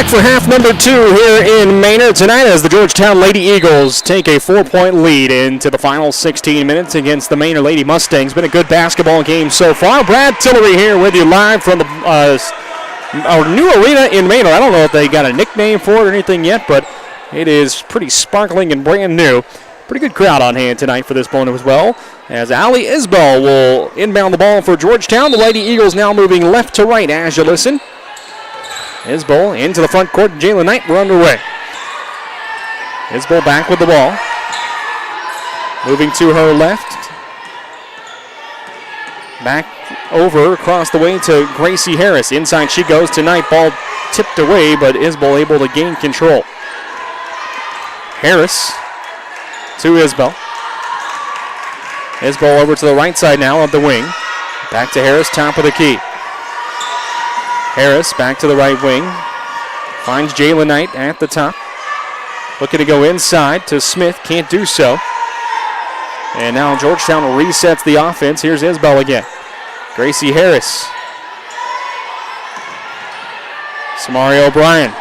Speaker 1: back for half number 2 here in Manor tonight as the Georgetown Lady Eagles take a 4-point lead into the final 16 minutes against the Manor Lady Mustangs. Been a good basketball game so far. Brad Tillery here with you live from our new arena in Manor. I don't know if they got a nickname for it or anything yet, but it is pretty sparkling and brand new. Pretty good crowd on hand tonight for this one as well, as Allie Isbell will inbound the ball for Georgetown. The Lady Eagles now moving left to right as you listen. Isbell into the front court. Jalen Knight, we're underway. Isbell back with the ball. Moving to her left. Back over across the way to Gracie Harris. Inside she goes tonight. Ball tipped away, but Isbell able to gain control. Harris to Isbell. Isbell over to the right side now of the wing. Back to Harris, top of the key. Harris back to the right wing. Finds Jalen Knight at the top. Looking to go inside to Smith. Can't do so. And now Georgetown resets the offense. Here's Isbell again. Gracie Harris. Samari O'Brien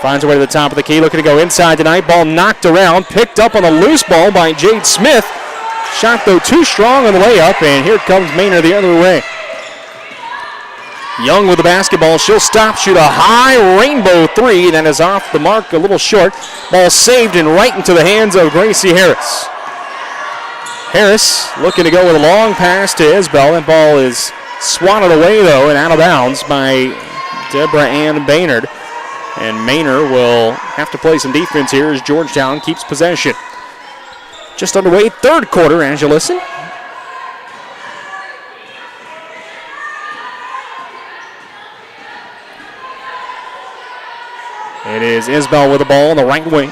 Speaker 1: finds her way to the top of the key. Looking to go inside tonight. Ball knocked around. Picked up on a loose ball by Jade Smith. Shot, though, too strong on the layup. And here comes Manor the other way. Young with the basketball. She'll stop, shoot a high rainbow three. That is off the mark, a little short. Ball saved and right into the hands of Gracie Harris. Harris looking to go with a long pass to Isbell. That ball is swatted away, though, and out of bounds by Deborah Ann Baynard. And Manor will have to play some defense here as Georgetown keeps possession. Just underway, third quarter, as you listen. It is Isbell with the ball on the right wing.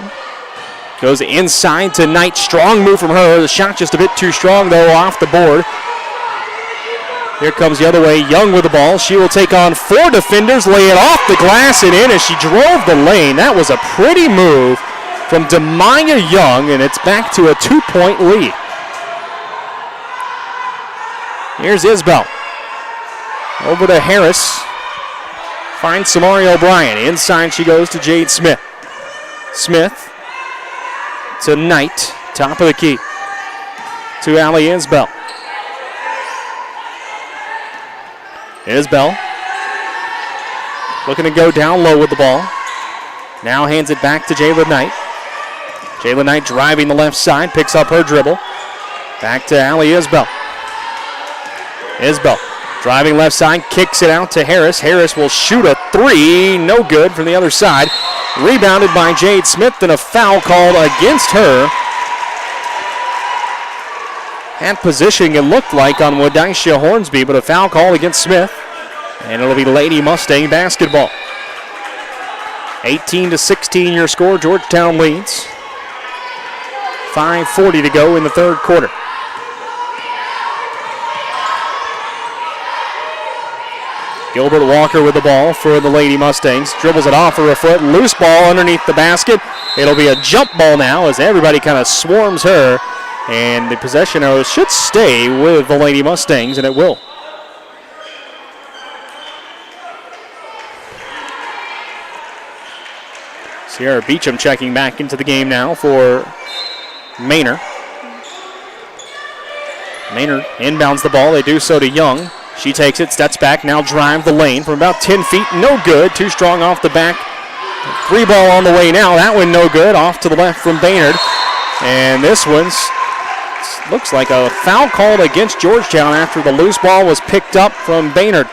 Speaker 1: Goes inside to Knight. Strong move from her. The shot just a bit too strong, though, off the board. Here comes the other way. Young with the ball. She will take on 4 defenders, lay it off the glass and in as she drove the lane. That was a pretty move from Demaya Young, and it's back to a 2-point lead. Here's Isbell. Over to Harris. Finds Samari O'Brien. Inside she goes to Jade Smith. Smith to Knight. Top of the key. To Allie Isbell. Isbell looking to go down low with the ball. Now hands it back to Jalen Knight. Jalen Knight driving the left side. Picks up her dribble. Back to Allie Isbell. Isbell driving left side, kicks it out to Harris. Harris will shoot a three. No good from the other side. Rebounded by Jade Smith, and a foul called against her. At position, it looked like on Wadaisha Hornsby, but a foul call against Smith. And it'll be Lady Mustang basketball. 18-16 your score. Georgetown leads. 5:40 to go in the third quarter. Gilbert Walker with the ball for the Lady Mustangs. Dribbles it off for a foot. Loose ball underneath the basket. It'll be a jump ball now as everybody kind of swarms her. And the possession arrows should stay with the Lady Mustangs, and it will. Sierra Beecham checking back into the game now for Manor. Manor inbounds the ball. They do so to Young. She takes it, steps back, now drives the lane from about 10 feet. No good. Too strong off the back. 3 ball on the way now. That one no good. Off to the left from Baynard. And this one's looks like a foul called against Georgetown after the loose ball was picked up from Baynard.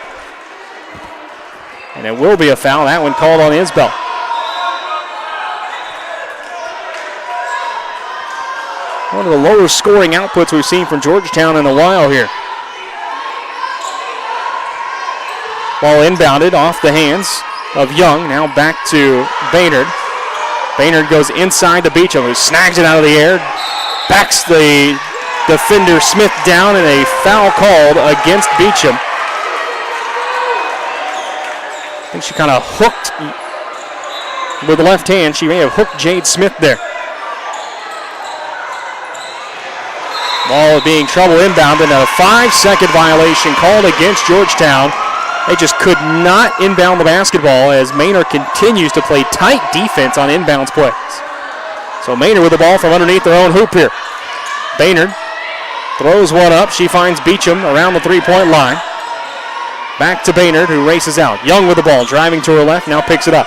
Speaker 1: And it will be a foul. That one called on Isbell. One of the lower scoring outputs we've seen from Georgetown in a while here. Ball inbounded off the hands of Young. Now back to Baynard. Baynard goes inside to Beecham, who snags it out of the air. Backs the defender Smith down, and a foul called against Beecham. I think she kind of hooked with the left hand. She may have hooked Jade Smith there. Ball being trouble inbound, and a 5-second violation called against Georgetown. They just could not inbound the basketball as Manor continues to play tight defense on inbounds plays. So Manor with the ball from underneath their own hoop here. Baynard throws one up. She finds Beecham around the three-point line. Back to Baynard, who races out. Young with the ball, driving to her left, now picks it up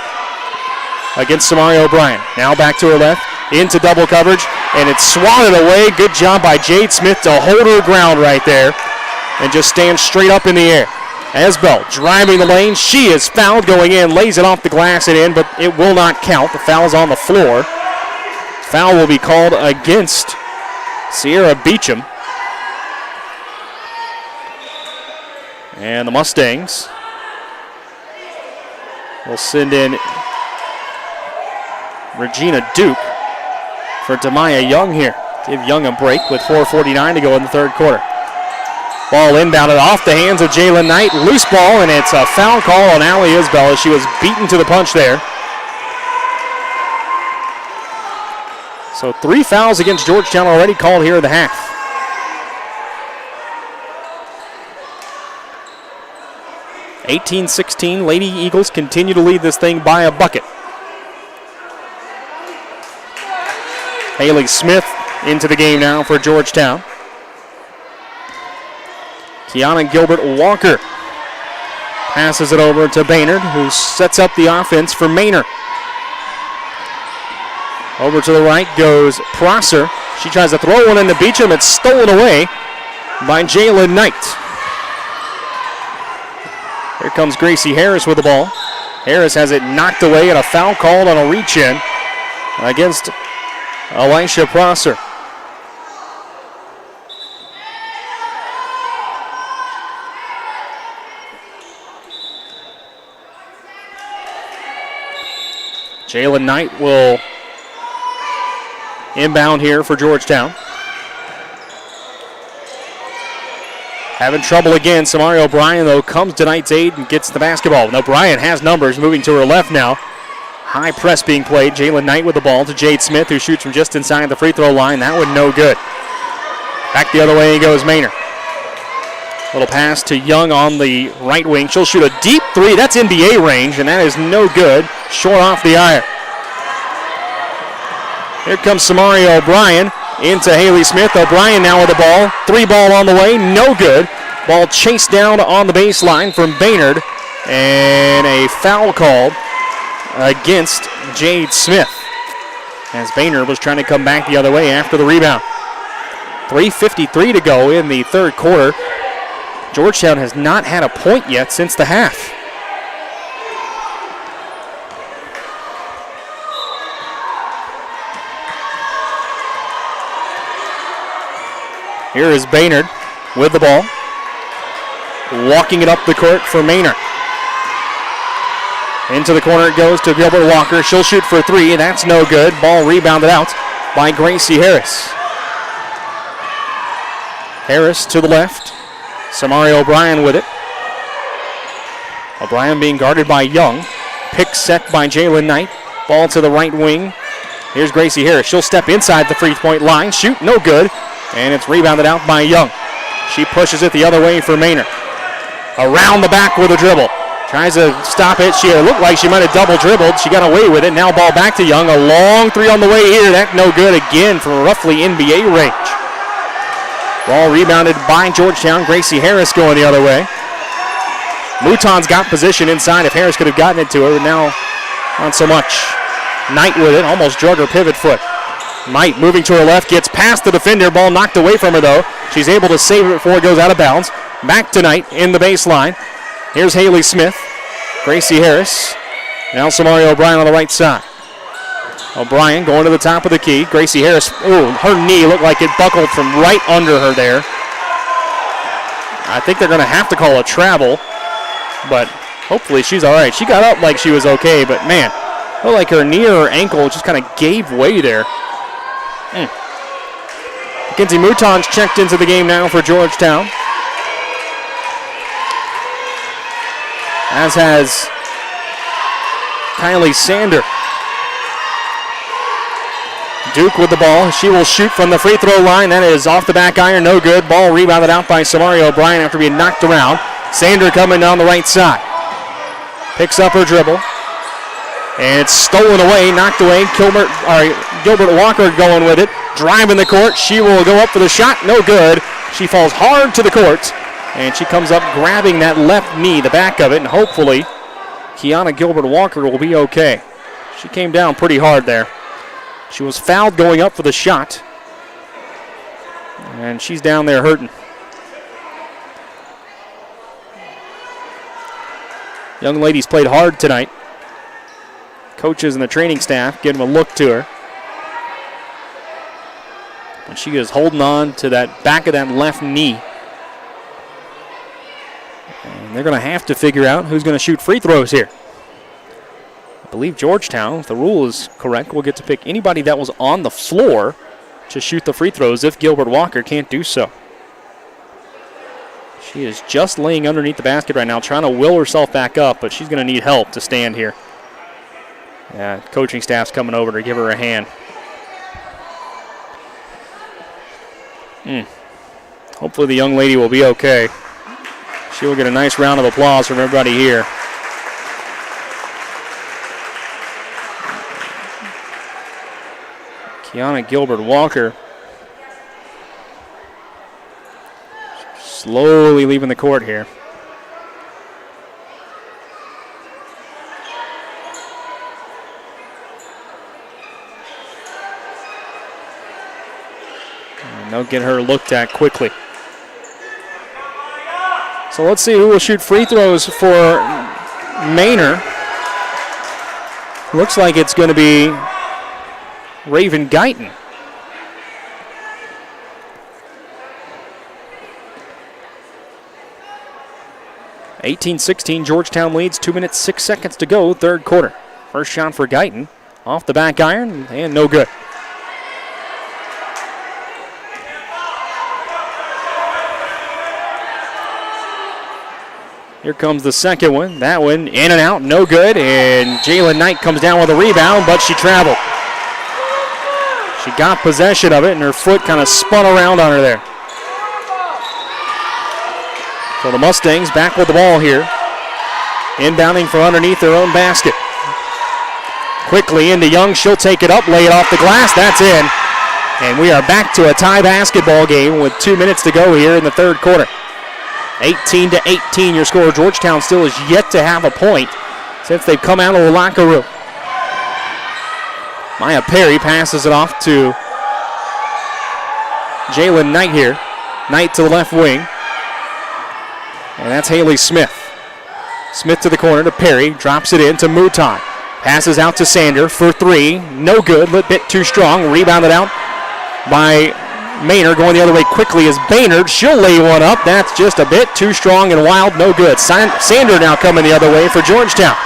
Speaker 1: against Samari O'Brien. Now back to her left, into double coverage, and it's swatted away. Good job by Jade Smith to hold her ground right there and just stand straight up in the air. Esbel driving the lane. She is fouled going in, lays it off the glass and in, but it will not count. The foul's on the floor. Foul will be called against Sierra Beecham. And the Mustangs will send in Regina Duke for Demaya Young here. Give Young a break with 4:49 to go in the third quarter. Ball inbounded off the hands of Jalen Knight. Loose ball, and it's a foul call on Allie Isbell as she was beaten to the punch there. So 3 fouls against Georgetown already called here in the half. (18-16). Lady Eagles continue to lead this thing by a bucket. Haley Smith into the game now for Georgetown. Kiana Gilbert Walker passes it over to Baynard, who sets up the offense for Manor. Over to the right goes Prosser. She tries to throw one into Beecham. It's stolen away by Jalen Knight. Here comes Gracie Harris with the ball. Harris has it knocked away and a foul called on a reach-in against Elisha Prosser. Jalen Knight will inbound here for Georgetown. Having trouble again. Samari O'Brien, though, comes to Knight's aid and gets the basketball. Now, O'Brien has numbers, moving to her left now. High press being played. Jalen Knight with the ball to Jade Smith, who shoots from just inside the free throw line. That one no good. Back the other way goes Manor. Little pass to Young on the right wing. She'll shoot a deep three. That's NBA range, and that is no good. Short off the iron. Here comes Samari O'Brien into Haley Smith. O'Brien now with the ball. 3-ball on the way. No good. Ball chased down on the baseline from Baynard. And a foul called against Jade Smith as Baynard was trying to come back the other way after the rebound. 3:53 to go in the third quarter. Georgetown has not had a point yet since the half. Here is Baynard with the ball, walking it up the court for Manor. Into the corner it goes to Gilbert Walker. She'll shoot for 3, that's no good. Ball rebounded out by Gracie Harris. Harris to the left. Samari O'Brien with it. O'Brien being guarded by Young. Pick set by Jalen Knight. Ball to the right wing. Here's Gracie Harris. She'll step inside the free-point line. Shoot, no good. And it's rebounded out by Young. She pushes it the other way for Manor. Around the back with a dribble. Tries to stop it. She looked like she might have double dribbled. She got away with it. Now ball back to Young. A long 3 on the way here. That no good again from roughly NBA range. Ball rebounded by Georgetown. Gracie Harris going the other way. Mouton's got position inside. If Harris could have gotten it to her, but now not so much. Knight with it. Almost drug her pivot foot. Knight moving to her left. Gets past the defender. Ball knocked away from her, though. She's able to save it before it goes out of bounds. Back to Knight in the baseline. Here's Haley Smith. Gracie Harris. Now Samari O'Brien on the right side. O'Brien going to the top of the key. Gracie Harris, her knee looked like it buckled from right under her there. I think they're going to have to call a travel, but hopefully she's all right. She got up like she was okay, but man, looked like her knee or her ankle just kind of gave way there. Mackenzie Mouton's checked into the game now for Georgetown. As has Kylie Sander. Duke with the ball. She will shoot from the free throw line. That is off the back iron. No good. Ball rebounded out by Samari O'Brien after being knocked around. Sander coming down the right side. Picks up her dribble. And it's stolen away, knocked away. Gilbert Walker going with it. Driving the court. She will go up for the shot. No good. She falls hard to the court. And she comes up grabbing that left knee, the back of it. And hopefully, Kiana Gilbert Walker will be okay. She came down pretty hard there. She was fouled going up for the shot. And she's down there hurting. Young ladies played hard tonight. Coaches and the training staff giving a look to her. And she is holding on to that back of that left knee. And they're going to have to figure out who's going to shoot free throws here. I believe Georgetown, if the rule is correct, will get to pick anybody that was on the floor to shoot the free throws if Gilbert Walker can't do so. She is just laying underneath the basket right now, trying to will herself back up, but she's going to need help to stand here. Yeah, coaching staff's coming over to give her a hand. Hopefully the young lady will be okay. She will get a nice round of applause from everybody here. Kiana Gilbert Walker slowly leaving the court here. And they'll get her looked at quickly. So let's see who will shoot free throws for Manor. Looks like it's going to be Raven Guyton. (18-16), Georgetown leads, 2 minutes, 6 seconds to go, third quarter. First shot for Guyton, off the back iron, and no good. Here comes the second one. That one in and out, no good. And Jalen Knight comes down with a rebound, but she traveled. She got possession of it, and her foot kind of spun around on her there. So the Mustangs back with the ball here. Inbounding from underneath their own basket. Quickly into Young. She'll take it up, lay it off the glass. That's in. And we are back to a tie basketball game with 2 minutes to go here in the third quarter. 18-18 your score. Georgetown still is yet to have a point since they've come out of the locker room. Maya Perry passes it off to Jalen Knight here. Knight to the left wing. And that's Haley Smith. Smith to the corner to Perry. Drops it in to Mouton. Passes out to Sander for three. No good. A bit too strong. Rebounded out by Manor. Going the other way quickly is Baynard. She'll lay one up. That's just a bit too strong and wild. No good. Sander now coming the other way for Georgetown.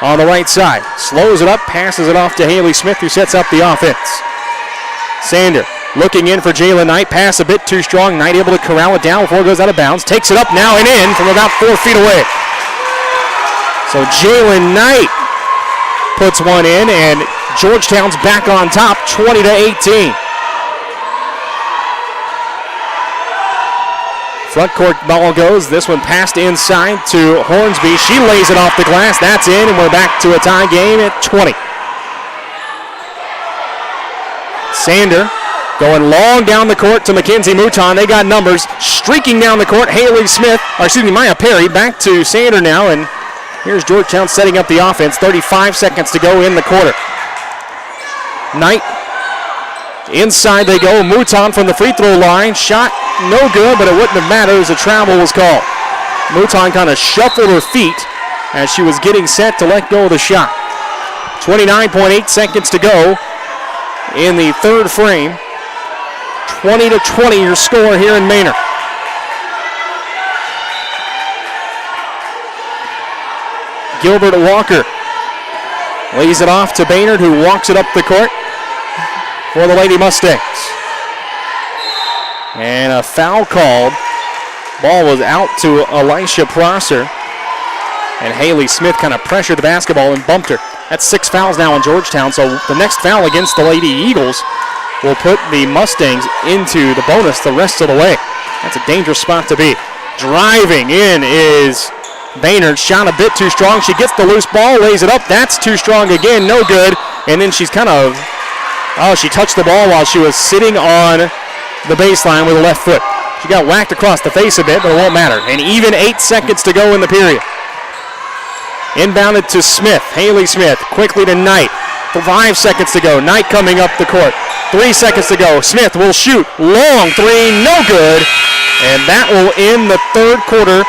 Speaker 1: On the right side. Slows it up. Passes it off to Haley Smith, who sets up the offense. Sander looking in for Jalen Knight. Pass a bit too strong. Knight able to corral it down before it goes out of bounds. Takes it up now and in from about 4 feet away. So Jalen Knight puts one in, and Georgetown's back on top, 20-18. Front court ball goes. This one passed inside to Hornsby. She lays it off the glass. That's in, and we're back to a tie game at 20. Sander going long down the court to Mackenzie Mouton. They got numbers. Streaking down the court, Maya Perry. Back to Sander now, and here's Georgetown setting up the offense. 35 seconds to go in the quarter. Knight, inside they go. Mouton from the free throw line. Shot no good, but it wouldn't have mattered as a travel was called. Mouton kind of shuffled her feet as she was getting set to let go of the shot. 29.8 seconds to go in the third frame. 20-20 your score here in Manor. Gilbert Walker lays it off to Baynard, who walks it up the court for the Lady Mustangs. And a foul called. Ball was out to Elisha Prosser. And Haley Smith kind of pressured the basketball and bumped her. That's 6 fouls now on Georgetown, so the next foul against the Lady Eagles will put the Mustangs into the bonus the rest of the way. That's a dangerous spot to be. Driving in is Baynard. Shot a bit too strong. She gets the loose ball, lays it up. That's too strong again, no good. And then she's kind of, she touched the ball while she was sitting on the baseline with her left foot. She got whacked across the face a bit, but it won't matter. And even 8 seconds to go in the period. Inbounded to Smith, Haley Smith, quickly to Knight. 5 seconds to go. Knight coming up the court. 3 seconds to go. Smith will shoot. Long three, no good. And that will end the third quarter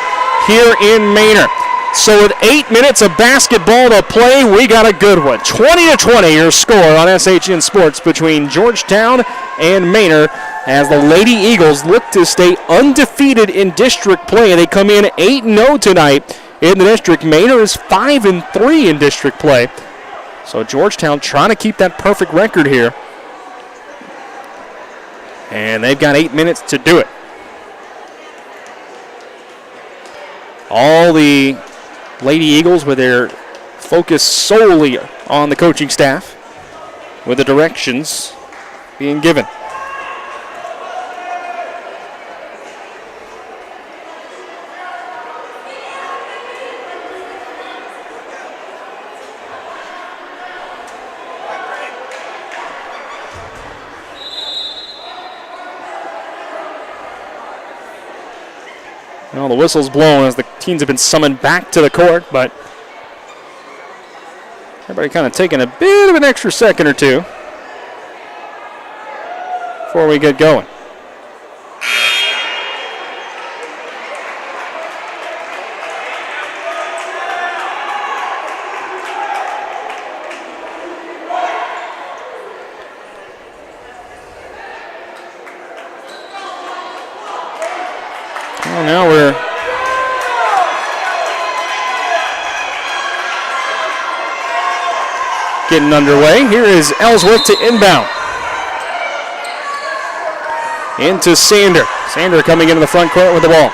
Speaker 1: here in Manor. So with 8 minutes of basketball to play, we got a good one. 20-20 your score on SHN Sports between Georgetown and Manor as the Lady Eagles look to stay undefeated in district play. They come in 8-0 tonight in the district. Manor is 5-3 in district play. So Georgetown trying to keep that perfect record here. And they've got 8 minutes to do it. All the Lady Eagles with their focus solely on the coaching staff, with the directions being given. Well, the whistle's blown as the teams have been summoned back to the court, but everybody kind of taking a bit of an extra second or two before we get going. Well, now we're getting underway. Here is Ellsworth to inbound. Into Sander. Sander coming into the front court with the ball.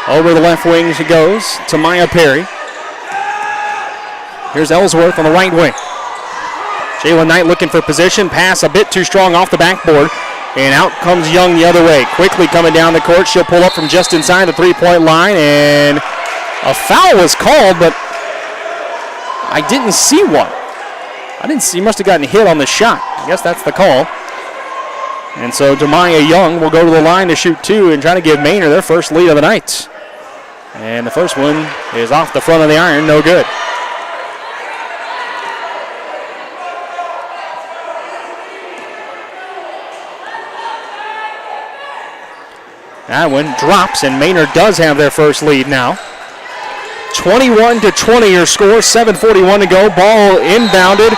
Speaker 1: Over the left wing she goes to Maya Perry. Here's Ellsworth on the right wing. Jalen Knight looking for position. Pass a bit too strong off the backboard. And out comes Young the other way. Quickly coming down the court. She'll pull up from just inside the three-point line. And a foul was called, but I didn't see one. He must have gotten hit on the shot. I guess that's the call. And so Demaya Young will go to the line to shoot two and try to give Manor their first lead of the night. And the first one is off the front of the iron, no good. That one drops, and Manor does have their first lead now. 21-20 your score, 7:41 to go. Ball inbounded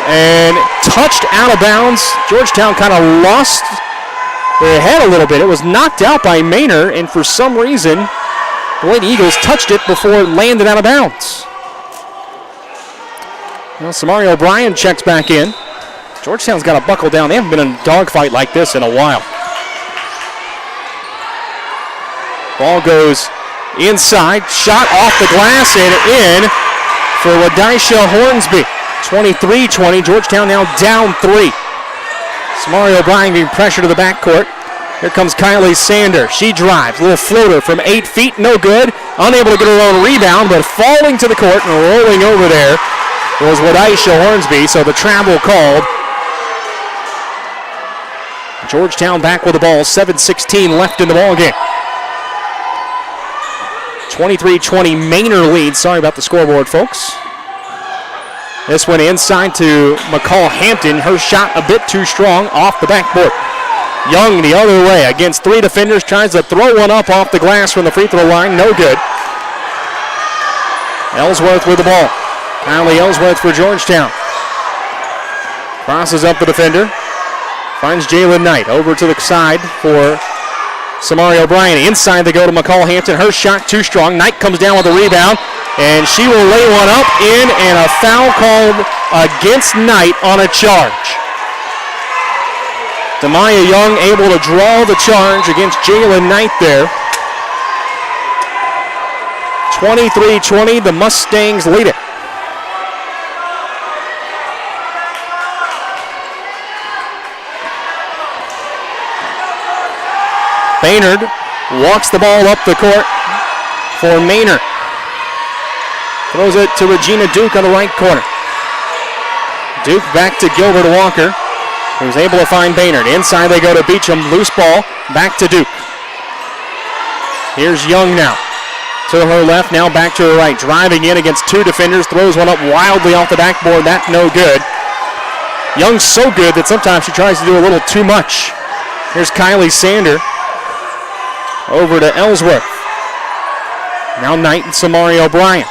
Speaker 1: and touched out of bounds. Georgetown kind of lost their head a little bit. It was knocked out by Manor, and for some reason, the Lady Eagles touched it before it landed out of bounds. Well, Samari O'Brien checks back in. Georgetown's got to buckle down. They haven't been in a dogfight like this in a while. Ball goes inside, shot off the glass and in for Wadisha Hornsby. 23-20, Georgetown now down 3. Samari O'Brien being pressured to the backcourt. Here comes Kylie Sander. She drives, a little floater from 8 feet, no good. Unable to get her own rebound, but falling to the court and rolling over there was Wadisha Hornsby, so the travel called. Georgetown back with the ball, 7:16 left in the ball game. 23-20 Manor lead. Sorry about the scoreboard, folks. This went inside to McCall Hampton. Her shot a bit too strong off the backboard. Young the other way against 3 defenders. Tries to throw one up off the glass from the free throw line. No good. Ellsworth with the ball. Kylie Ellsworth for Georgetown. Crosses up the defender. Finds Jalen Knight over to the side for Samari O'Brien. Inside they go to McCall Hampton. Her shot too strong. Knight comes down with a rebound, and she will lay one up in, and a foul called against Knight on a charge. Demaya Young able to draw the charge against Jalen Knight there. 23-20, the Mustangs lead it. Baynard walks the ball up the court for Manor. Throws it to Regina Duke on the right corner. Duke back to Gilbert Walker, who's able to find Baynard. Inside they go to Beecham, loose ball, back to Duke. Here's Young now. To her left, now back to her right. Driving in against two defenders, throws one up wildly off the backboard. That's no good. Young's so good that sometimes she tries to do a little too much. Here's Kylie Sander over to Ellsworth. Now Knight and Samari O'Brien.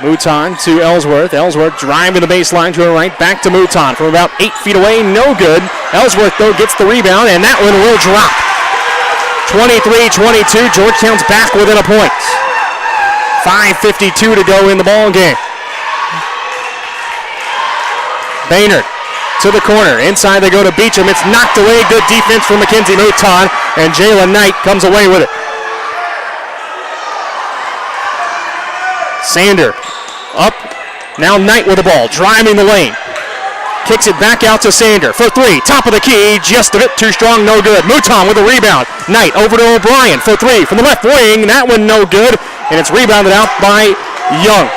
Speaker 1: Mouton to Ellsworth. Ellsworth driving the baseline to her right. Back to Mouton from about 8 feet away. No good. Ellsworth, though, gets the rebound, and that one will drop. 23-22. Georgetown's back within a point. 5:52 to go in the ball game. Baynard to the corner. Inside they go to Beecham. It's knocked away. Good defense from Mackenzie Mouton, and Jayla Knight comes away with it. Sander up. Now Knight with the ball. Driving the lane. Kicks it back out to Sander for three. Top of the key. Just a bit too strong. No good. Mouton with a rebound. Knight over to O'Brien for three from the left wing. That one no good. And it's rebounded out by Young.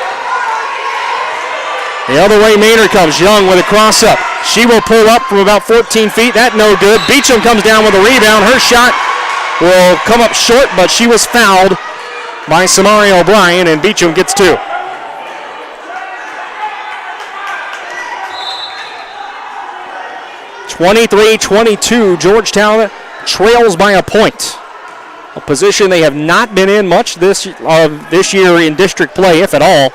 Speaker 1: The other way Manor comes. Young with a cross up. She will pull up from about 14 feet. That no good. Beecham comes down with a rebound. Her shot will come up short, but she was fouled by Samari O'Brien, and Beecham gets two. (23-22). Georgetown trails by a point. A position they have not been in much this year in district play, if at all.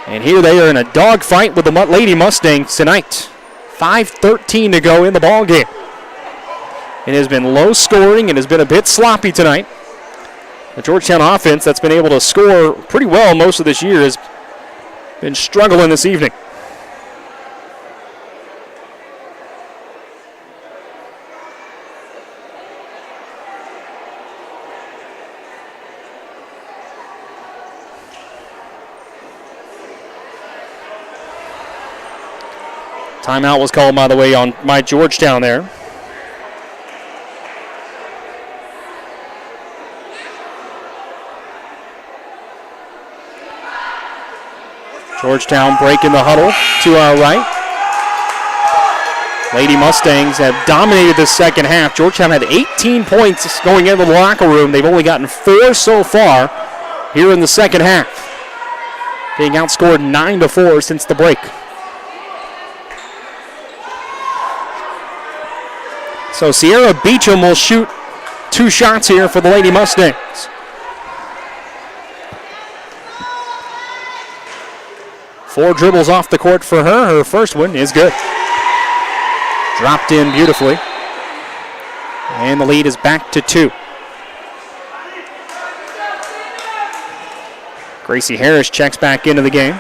Speaker 1: And here they are in a dogfight with the Lady Mustangs tonight. 5:13 to go in the ball game. It has been low scoring and has been a bit sloppy tonight. The Georgetown offense that's been able to score pretty well most of this year has been struggling this evening. Timeout was called, by the way, on my Georgetown there. Georgetown breaking the huddle to our right. Lady Mustangs have dominated the second half. Georgetown had 18 points going into the locker room. They've only gotten 4 so far here in the second half, being outscored 9-4 since the break. So Sierra Beecham will shoot 2 shots here for the Lady Mustangs. Four dribbles off the court for her. Her first one is good. Dropped in beautifully. And the lead is back to 2. Gracie Harris checks back into the game.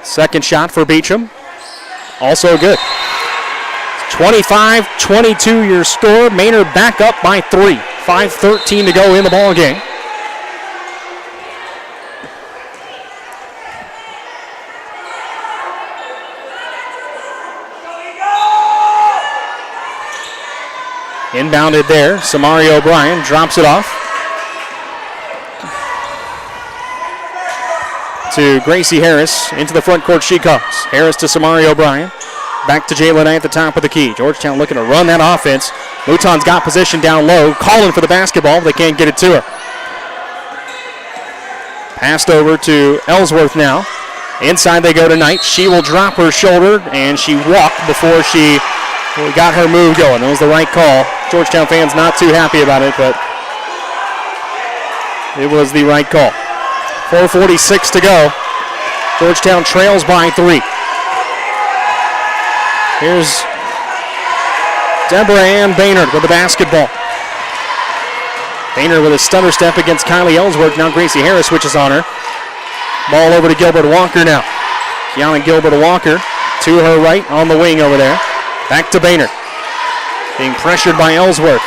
Speaker 1: Second shot for Beecham. Also good. 25-22 your score. Manor back up by 3. 5:13 to go in the ball game. Inbounded there. Samari O'Brien drops it off to Gracie Harris. Into the front court she comes. Harris to Samari O'Brien. Back to Jayla Knight at the top of the key. Georgetown looking to run that offense. Mouton's got position down low, calling for the basketball. They can't get it to her. Passed over to Ellsworth now. Inside they go to Knight. She will drop her shoulder, and she walked before she got her move going. That was the right call. Georgetown fans not too happy about it, but it was the right call. 4:46 to go. Georgetown trails by 3. Here's Deborah Ann Baynard with the basketball. Baynard with a stunner step against Kylie Ellsworth. Now Gracie Harris switches on her. Ball over to Gilbert Walker now. Kiana Gilbert Walker to her right on the wing over there. Back to Baynard. Being pressured by Ellsworth.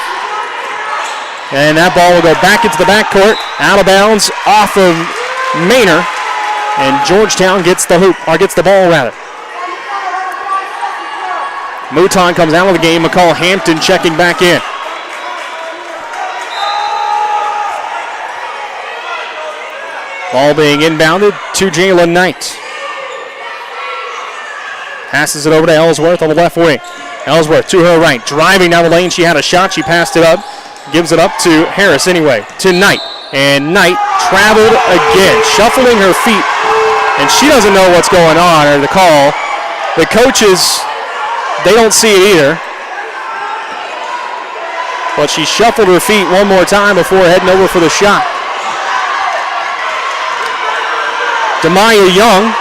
Speaker 1: And that ball will go back into the backcourt. Out of bounds off of Manor. And Georgetown gets the hoop, or gets the ball rather. Mouton comes out of the game. McCall Hampton checking back in. Ball being inbounded to Jalen Knight. Passes it over to Ellsworth on the left wing. Ellsworth to her right, driving down the lane. She had a shot. She passed it up. Gives it up to Harris anyway, to Knight. And Knight traveled again, shuffling her feet. And she doesn't know what's going on or the call. The coaches, they don't see it either. But she shuffled her feet one more time before heading over for the shot. Demaya Young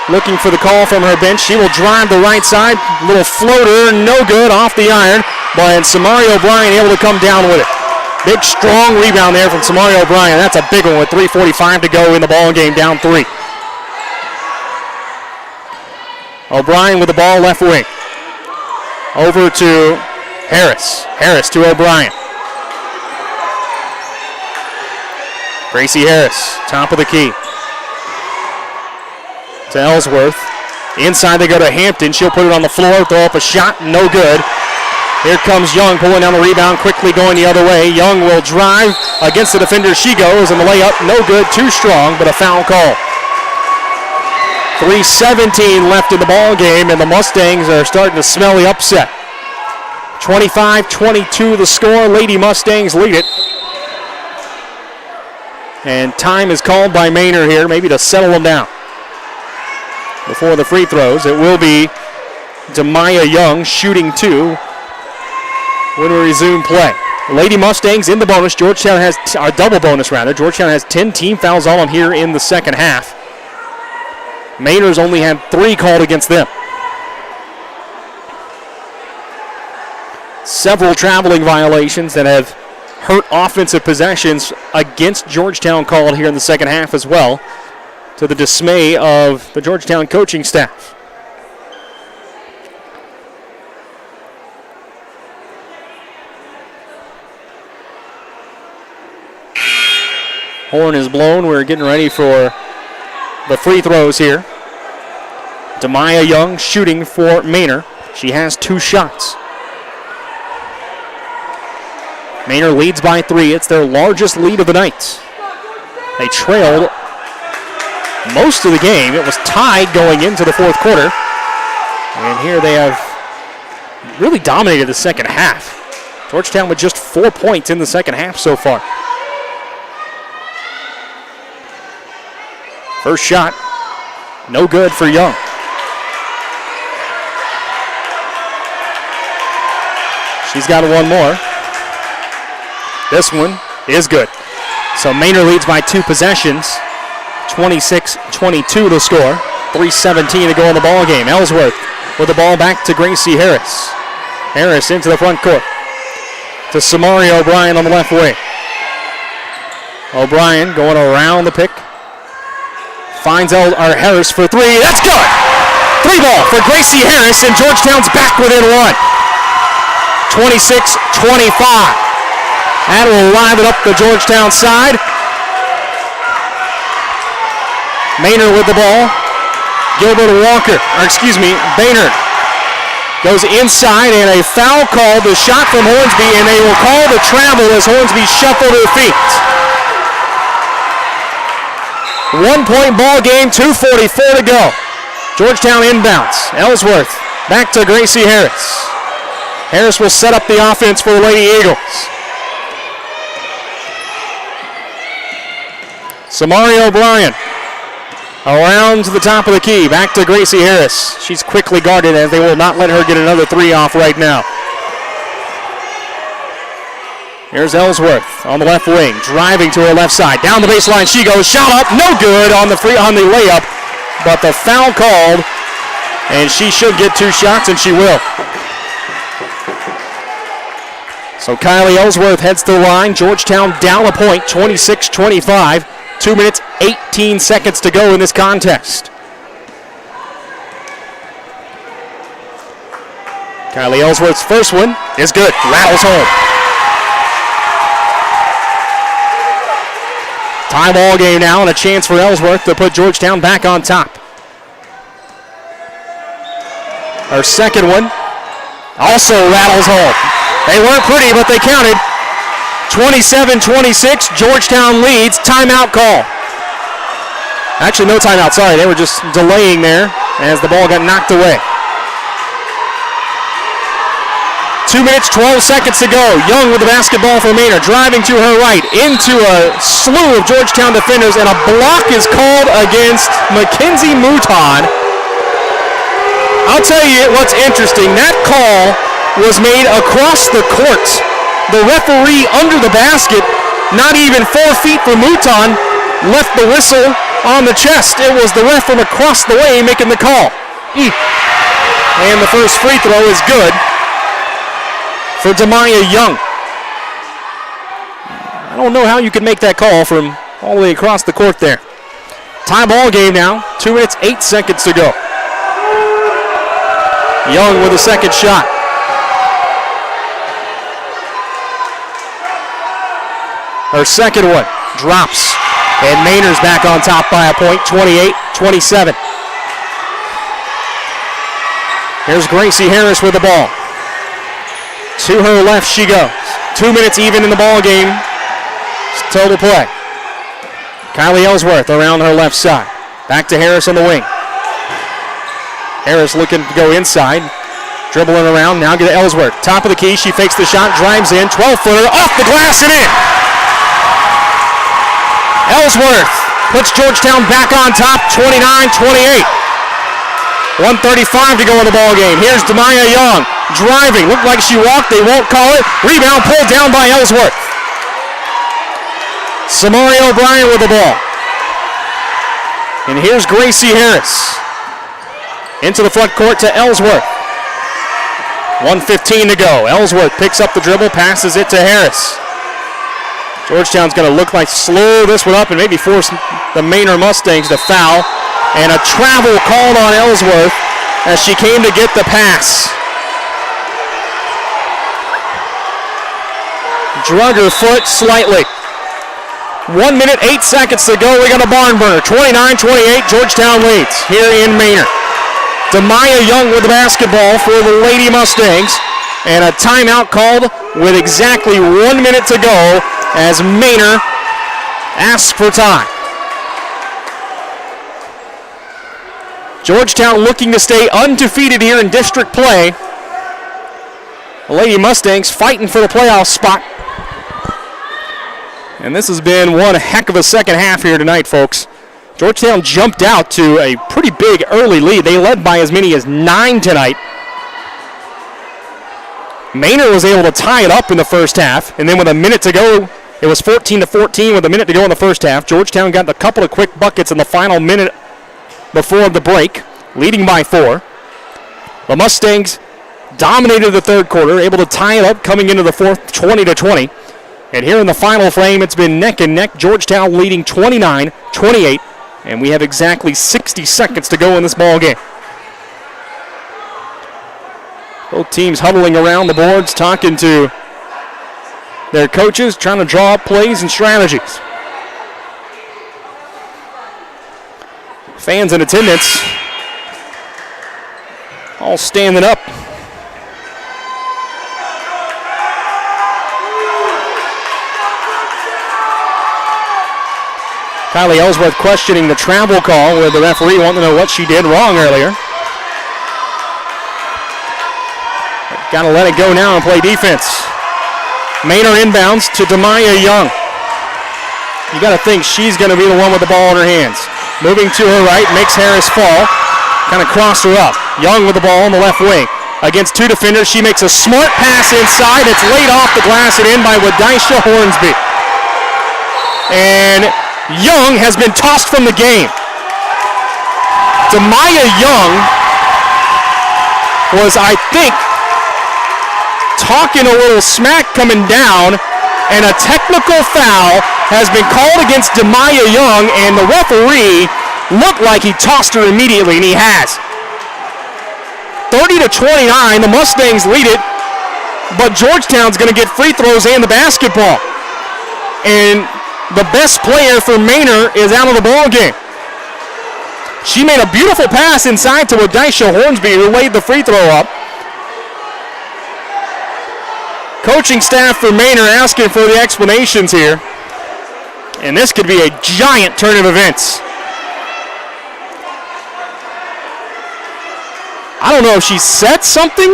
Speaker 1: looking for the call from her bench. She will drive the right side. Little floater, no good, off the iron. But Samari O'Brien able to come down with it. Big, strong rebound there from Samari O'Brien. That's a big one with 3:45 to go in the ball game, down 3. O'Brien with the ball left wing. Over to Harris. Harris to O'Brien. Gracie Harris, top of the key. To Ellsworth. Inside they go to Hampton. She'll put it on the floor, throw up a shot, no good. Here comes Young pulling down the rebound, quickly going the other way. Young will drive against the defender. She goes, and the layup, no good, too strong, but a foul call. 3:17 left in the ball game, and the Mustangs are starting to smell the upset. 25-22 the score. Lady Mustangs lead it. And time is called by Manor here, maybe to settle them down. Before the free throws, it will be Demaya Young shooting 2 when we resume play. Lady Mustangs in the bonus. Georgetown has a double bonus rather. Georgetown has 10 team fouls on them here in the second half. Manor's only had 3 called against them. Several traveling violations that have hurt offensive possessions against Georgetown called here in the second half as well, to the dismay of the Georgetown coaching staff. Horn is blown. We're getting ready for the free throws here. Demaya Young shooting for Manor. She has 2 shots. Manor leads by 3. It's their largest lead of the night. They trailed most of the game. It was tied going into the fourth quarter. And here they have really dominated the second half. Georgetown with just 4 points in the second half so far. First shot, no good for Young. She's got 1 more. This one is good. So Manor leads by 2 possessions. 26-22 the score. 3:17 to go in the ball game. Ellsworth with the ball back to Gracie Harris. Harris into the front court. To Samari O'Brien on the left wing. O'Brien going around the pick. Finds Harris for 3. That's good! 3 ball for Gracie Harris, and Georgetown's back within 1. 26-25. That will live it up the Georgetown side. Manor with the ball. Baynard goes inside, and a foul called. The shot from Hornsby, and they will call the travel as Hornsby shuffled her feet. 1 point ball game, 2:44 to go. Georgetown inbounds. Ellsworth back to Gracie Harris. Harris will set up the offense for the Lady Eagles. Samari O'Brien around to the top of the key. Back to Gracie Harris. She's quickly guarded as they will not let her get another 3 off right now. Here's Ellsworth on the left wing, driving to her left side. Down the baseline she goes. Shot up, no good on the layup, but the foul called, and she should get 2 shots, and she will. So Kylie Ellsworth heads to the line. Georgetown down a point, 26-25. 2 minutes, 18 seconds to go in this contest. Kylie Ellsworth's first one is good. Rattles home. Tie ball game now, and a chance for Ellsworth to put Georgetown back on top. Her second one also rattles home. They weren't pretty, but they counted. 27-26, Georgetown leads. Timeout call. Actually, no timeout, sorry. They were just delaying there as the ball got knocked away. 2 minutes, 12 seconds to go. Young with the basketball for Manor, driving to her right into a slew of Georgetown defenders, and a block is called against Mackenzie Mouton. I'll tell you what's interesting. That call was made across the court. The referee under the basket, not even 4 feet from Mouton, left the whistle on the chest. It was the ref from across the way making the call. And the first free throw is good for Demaya Young. I don't know how you could make that call from all the way across the court there. Tie ball game now. 2 minutes, 8 seconds to go. Young with a second shot. Her second one drops. And Manor's back on top by a point, 28-27. Here's Gracie Harris with the ball. To her left she goes. 2 minutes even in the ball game. Total play. Kylie Ellsworth around her left side. Back to Harris on the wing. Harris looking to go inside. Dribbling around, now get to Ellsworth. Top of the key, she fakes the shot, drives in. 12-footer, off the glass and in. Ellsworth puts Georgetown back on top, 29-28. 1:35 to go in the ball game. Here's Demaya Young driving. Looked like she walked. They won't call it. Rebound pulled down by Ellsworth. Samari O'Brien with the ball. And here's Gracie Harris. Into the front court to Ellsworth. 1:15 to go. Ellsworth picks up the dribble, passes it to Harris. Georgetown's going to look like slow this one up and maybe force the Manor Mustangs to foul. And a travel called on Ellsworth as she came to get the pass. Drug her foot slightly. 1 minute, 8 seconds to go. We got a barn burner. 29-28, Georgetown leads here in Manor. Demaya Young with the basketball for the Lady Mustangs. And a timeout called with exactly 1 minute to go as Manor asks for time. Georgetown looking to stay undefeated here in district play. The Lady Mustangs fighting for the playoff spot. And this has been one heck of a second half here tonight, folks. Georgetown jumped out to a pretty big early lead. They led by as many as 9 tonight. Manor was able to tie it up in the first half, and then with a minute to go, it was 14-14 with a minute to go in the first half. Georgetown got a couple of quick buckets in the final minute before the break, leading by 4. The Mustangs dominated the third quarter, able to tie it up coming into the fourth, 20-20. And here in the final frame, it's been neck and neck. Georgetown leading 29-28, and we have exactly 60 seconds to go in this ball game. Both teams huddling around the boards, talking to their coaches, trying to draw up plays and strategies. Fans in attendance all standing up. Kylie Ellsworth questioning the travel call with the referee wanting to know what she did wrong earlier. Got to let it go now and play defense. Manor inbounds to Demaya Young. You got to think she's going to be the one with the ball in her hands. Moving to her right, makes Harris fall. Kind of crossed her up. Young with the ball on the left wing. Against 2 defenders, she makes a smart pass inside. It's laid off the glass and in by Wadisha Hornsby. And Young has been tossed from the game. Demaya Young was, I think, talking a little smack coming down, and a technical foul has been called against Demaya Young, and the referee looked like he tossed her immediately, and he has. 30-29, the Mustangs lead it, but Georgetown's going to get free throws and the basketball. And the best player for Manor is out of the ball game. She made a beautiful pass inside to Odisha Hornsby, who laid the free throw up. Coaching staff for Manor asking for the explanations here. And this could be a giant turn of events. I don't know if she said something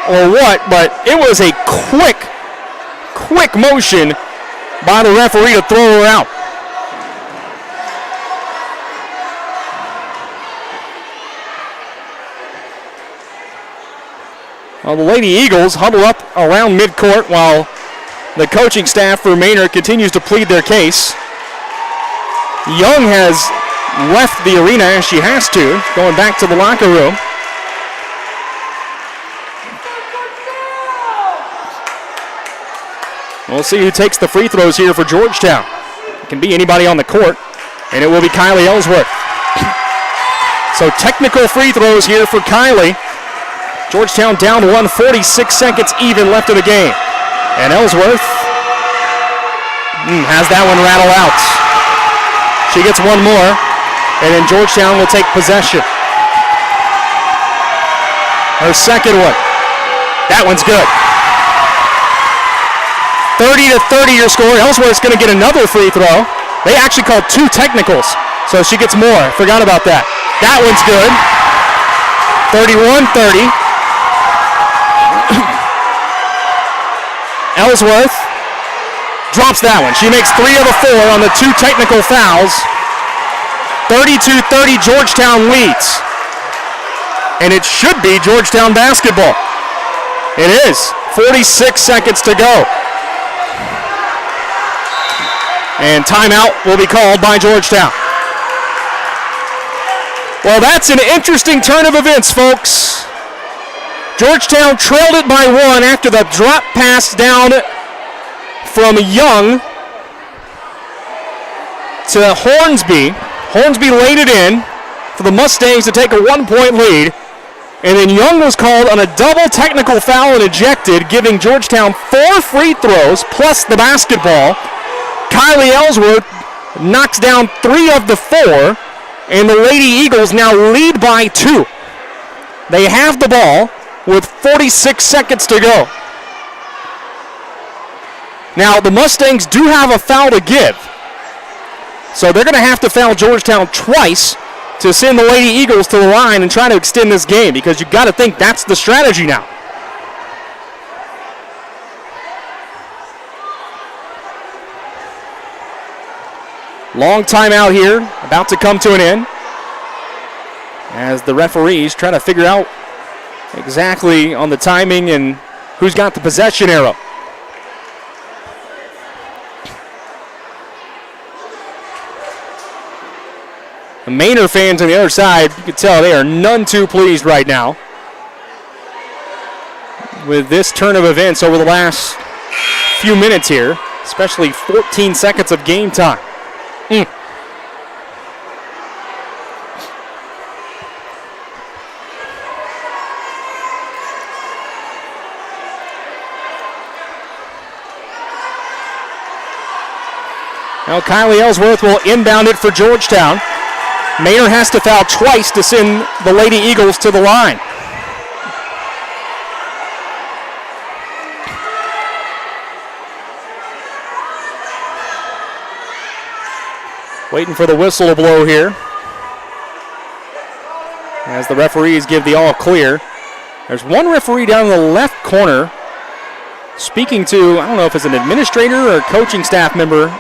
Speaker 1: or what, but it was a quick motion by the referee to throw her out. Well, the Lady Eagles huddle up around midcourt while the coaching staff for Manor continues to plead their case. Young has left the arena as she has to, going back to the locker room. We'll see who takes the free throws here for Georgetown. It can be anybody on the court, and it will be Kylie Ellsworth. So technical free throws here for Kylie. Georgetown down 1, 46 seconds even left in the game. And Ellsworth has that one rattle out. She gets one more, and then Georgetown will take possession. Her second one. That one's good. 30-30 your score. Ellsworth's going to get another free throw. They actually called 2 technicals, so she gets more. Forgot about that. That one's good. 31-30. Ellsworth drops that one. She makes 3 of the 4 on the 2 technical fouls. 32-30, Georgetown leads. And it should be Georgetown basketball. It is. 46 seconds to go. And timeout will be called by Georgetown. Well, that's an interesting turn of events, folks. Georgetown trailed it by 1 after the drop pass down from Young to Hornsby. Hornsby laid it in for the Mustangs to take a 1-point lead. And then Young was called on a double technical foul and ejected, giving Georgetown 4 free throws plus the basketball. Kylie Ellsworth knocks down 3 of the 4, and the Lady Eagles now lead by 2. They have the ball with 46 seconds to go. Now, the Mustangs do have a foul to give, so they're going to have to foul Georgetown twice to send the Lady Eagles to the line and try to extend this game, because you've got to think that's the strategy now. Long timeout here, about to come to an end, as the referees try to figure out exactly on the timing and who's got the possession arrow. The Manor fans on the other side, you can tell they are none too pleased right now with this turn of events over the last few minutes here, especially 14 seconds of game time. Now Kylie Ellsworth will inbound it for Georgetown. Manor has to foul twice to send the Lady Eagles to the line. Waiting for the whistle to blow here, as the referees give the all clear. There's one referee down in the left corner speaking to, I don't know if it's an administrator or a coaching staff member.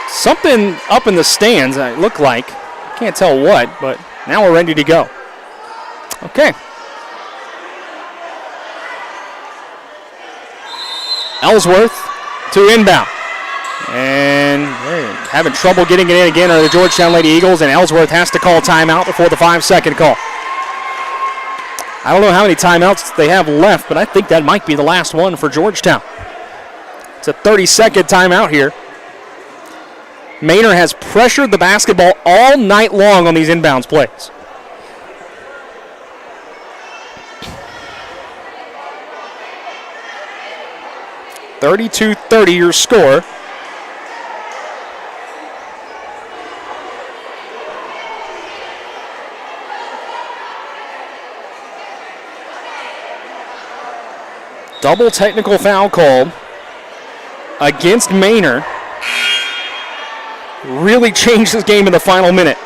Speaker 1: Something up in the stands, it looked like. Can't tell what, but now we're ready to go. Okay. Ellsworth to inbound. And they're having trouble getting it in again are the Georgetown Lady Eagles, and Ellsworth has to call timeout before the 5-second call. I don't know how many timeouts they have left, but I think that might be the last one for Georgetown. It's a 30-second timeout here. Manor has pressured the basketball all night long on these inbounds plays. (32-30) your score. Double technical foul called against Manor. Really changed this game in the final minute.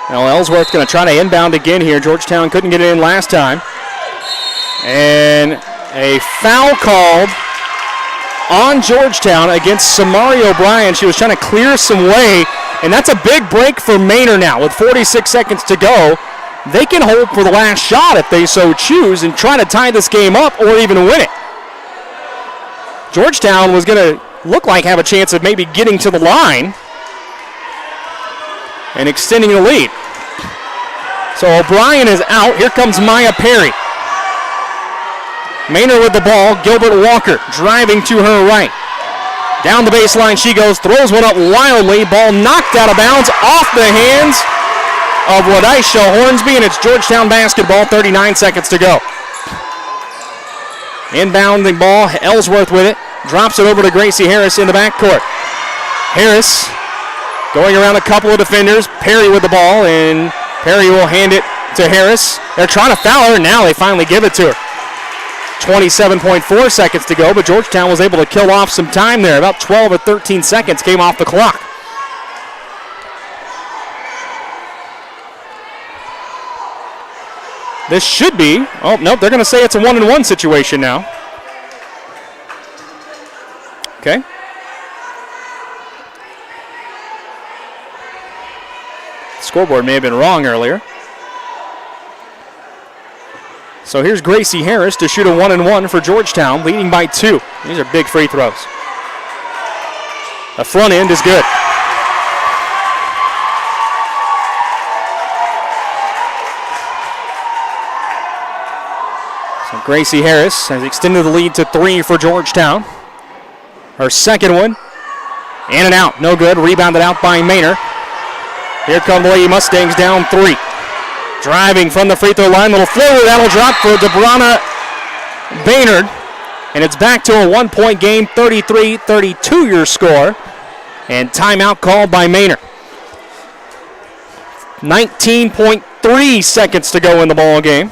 Speaker 1: Now Ellsworth going to try to inbound again here. Georgetown couldn't get it in last time. And a foul called on Georgetown against Samari O'Brien. She was trying to clear some way, and that's a big break for Manor now. With 46 seconds to go, they can hold for the last shot if they so choose and try to tie this game up or even win it. Georgetown was going to look like have a chance of maybe getting to the line and extending the lead. So O'Brien is out. Here comes Maya Perry. Manor with the ball. Gilbert Walker driving to her right. Down the baseline she goes, throws one up wildly. Ball knocked out of bounds off the hands of Wadaisha Hornsby, and it's Georgetown basketball, 39 seconds to go. Inbound the ball, Ellsworth with it. Drops it over to Gracie Harris in the backcourt. Harris going around a couple of defenders. Perry with the ball, and Perry will hand it to Harris. They're trying to foul her, and now they finally give it to her. 27.4 seconds to go, but Georgetown was able to kill off some time there. About 12 or 13 seconds came off the clock. This should be, oh, nope, they're going to say it's a 1-and-1 situation now. Okay. Scoreboard may have been wrong earlier. So here's Gracie Harris to shoot a 1-and-1 for Georgetown, leading by 2. These are big free throws. The front end is good. So Gracie Harris has extended the lead to 3 for Georgetown. Her second one, in and out, no good, rebounded out by Manor. Here come the Lady Mustangs down 3. Driving from the free throw line, little floater, that'll drop for DeBrana Baynard. And it's back to a 1-point game, 33-32 your score. And timeout called by Manor. 19.3 seconds to go in the ball game.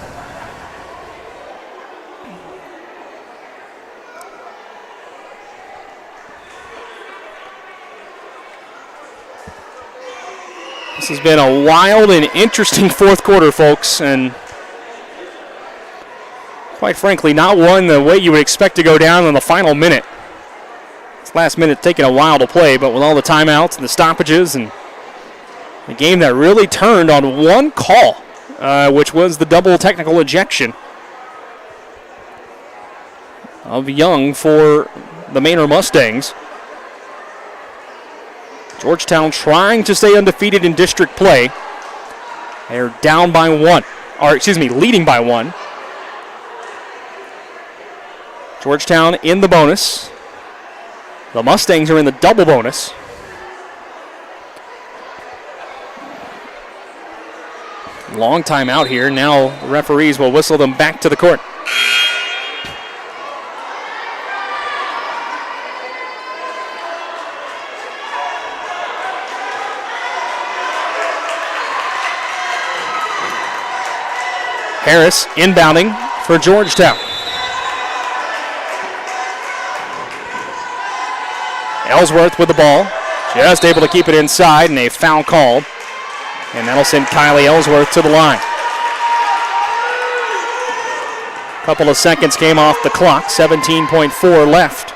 Speaker 1: This has been a wild and interesting fourth quarter, folks, and quite frankly, not one the way you would expect to go down in the final minute. This last minute taking a while to play, but with all the timeouts and the stoppages and a game that really turned on one call, which was the double technical ejection of Young for the Manor Mustangs. Georgetown trying to stay undefeated in district play. They're down by 1, or leading by 1. Georgetown in the bonus. The Mustangs are in the double bonus. Long time out here. Now referees will whistle them back to the court. Harris inbounding for Georgetown. Ellsworth with the ball, just able to keep it inside, and a foul called. And that'll send Kylie Ellsworth to the line. Couple of seconds came off the clock, 17.4 left.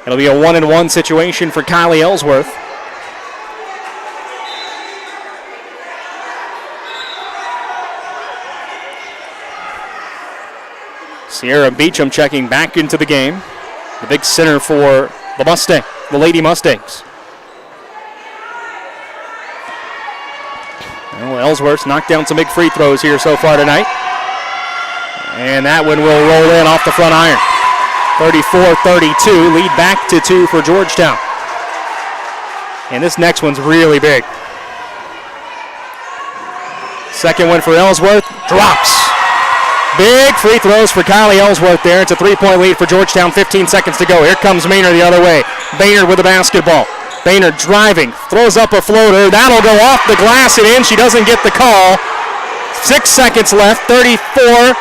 Speaker 1: It'll be a 1-and-1 situation for Kylie Ellsworth. Sierra Beecham checking back into the game. The big center for the Lady Mustangs. Well, Ellsworth's knocked down some big free throws here so far tonight. And that one will roll in off the front iron. 34-32, lead back to 2 for Georgetown. And this next one's really big. Second one for Ellsworth, drops. Big free throws for Kylie Ellsworth there. It's a 3-point lead for Georgetown, 15 seconds to go. Here comes Manor the other way. Baynard with the basketball. Boehner driving, throws up a floater. That'll go off the glass and in. She doesn't get the call. 6 seconds left, 34-35.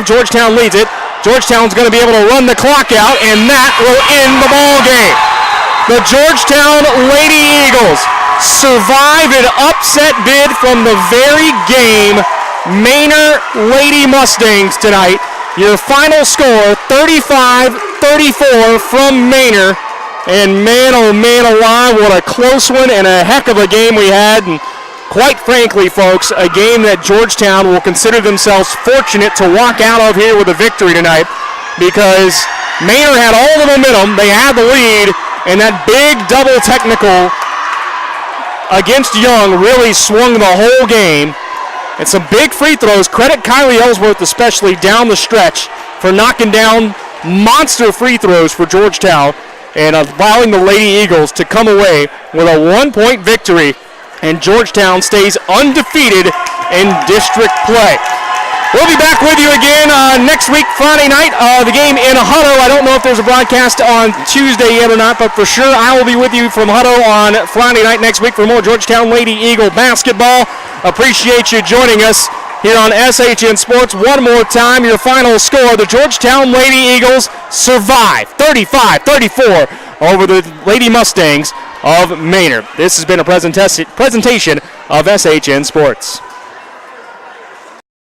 Speaker 1: Georgetown leads it. Georgetown's going to be able to run the clock out, and that will end the ball game. The Georgetown Lady Eagles survive an upset bid from the very game. Manor Lady Mustangs tonight. Your final score, 35-34 from Manor. And man, oh my, what a close one and a heck of a game we had. And quite frankly, folks, a game that Georgetown will consider themselves fortunate to walk out of here with a victory tonight, because Manor had all the momentum, they had the lead, and that big double technical against Young really swung the whole game. And some big free throws. Credit Kylie Ellsworth especially down the stretch for knocking down monster free throws for Georgetown and allowing the Lady Eagles to come away with a 1-point victory, and Georgetown stays undefeated in district play. We'll be back with you again next week, Friday night, the game in Hutto. I don't know if there's a broadcast on Tuesday yet or not, but for sure I will be with you from Hutto on Friday night next week for more Georgetown Lady Eagle basketball. Appreciate you joining us here on SHN Sports. One more time, your final score, the Georgetown Lady Eagles survive 35-34 over the Lady Mustangs of Manor. This has been a presentation of SHN Sports.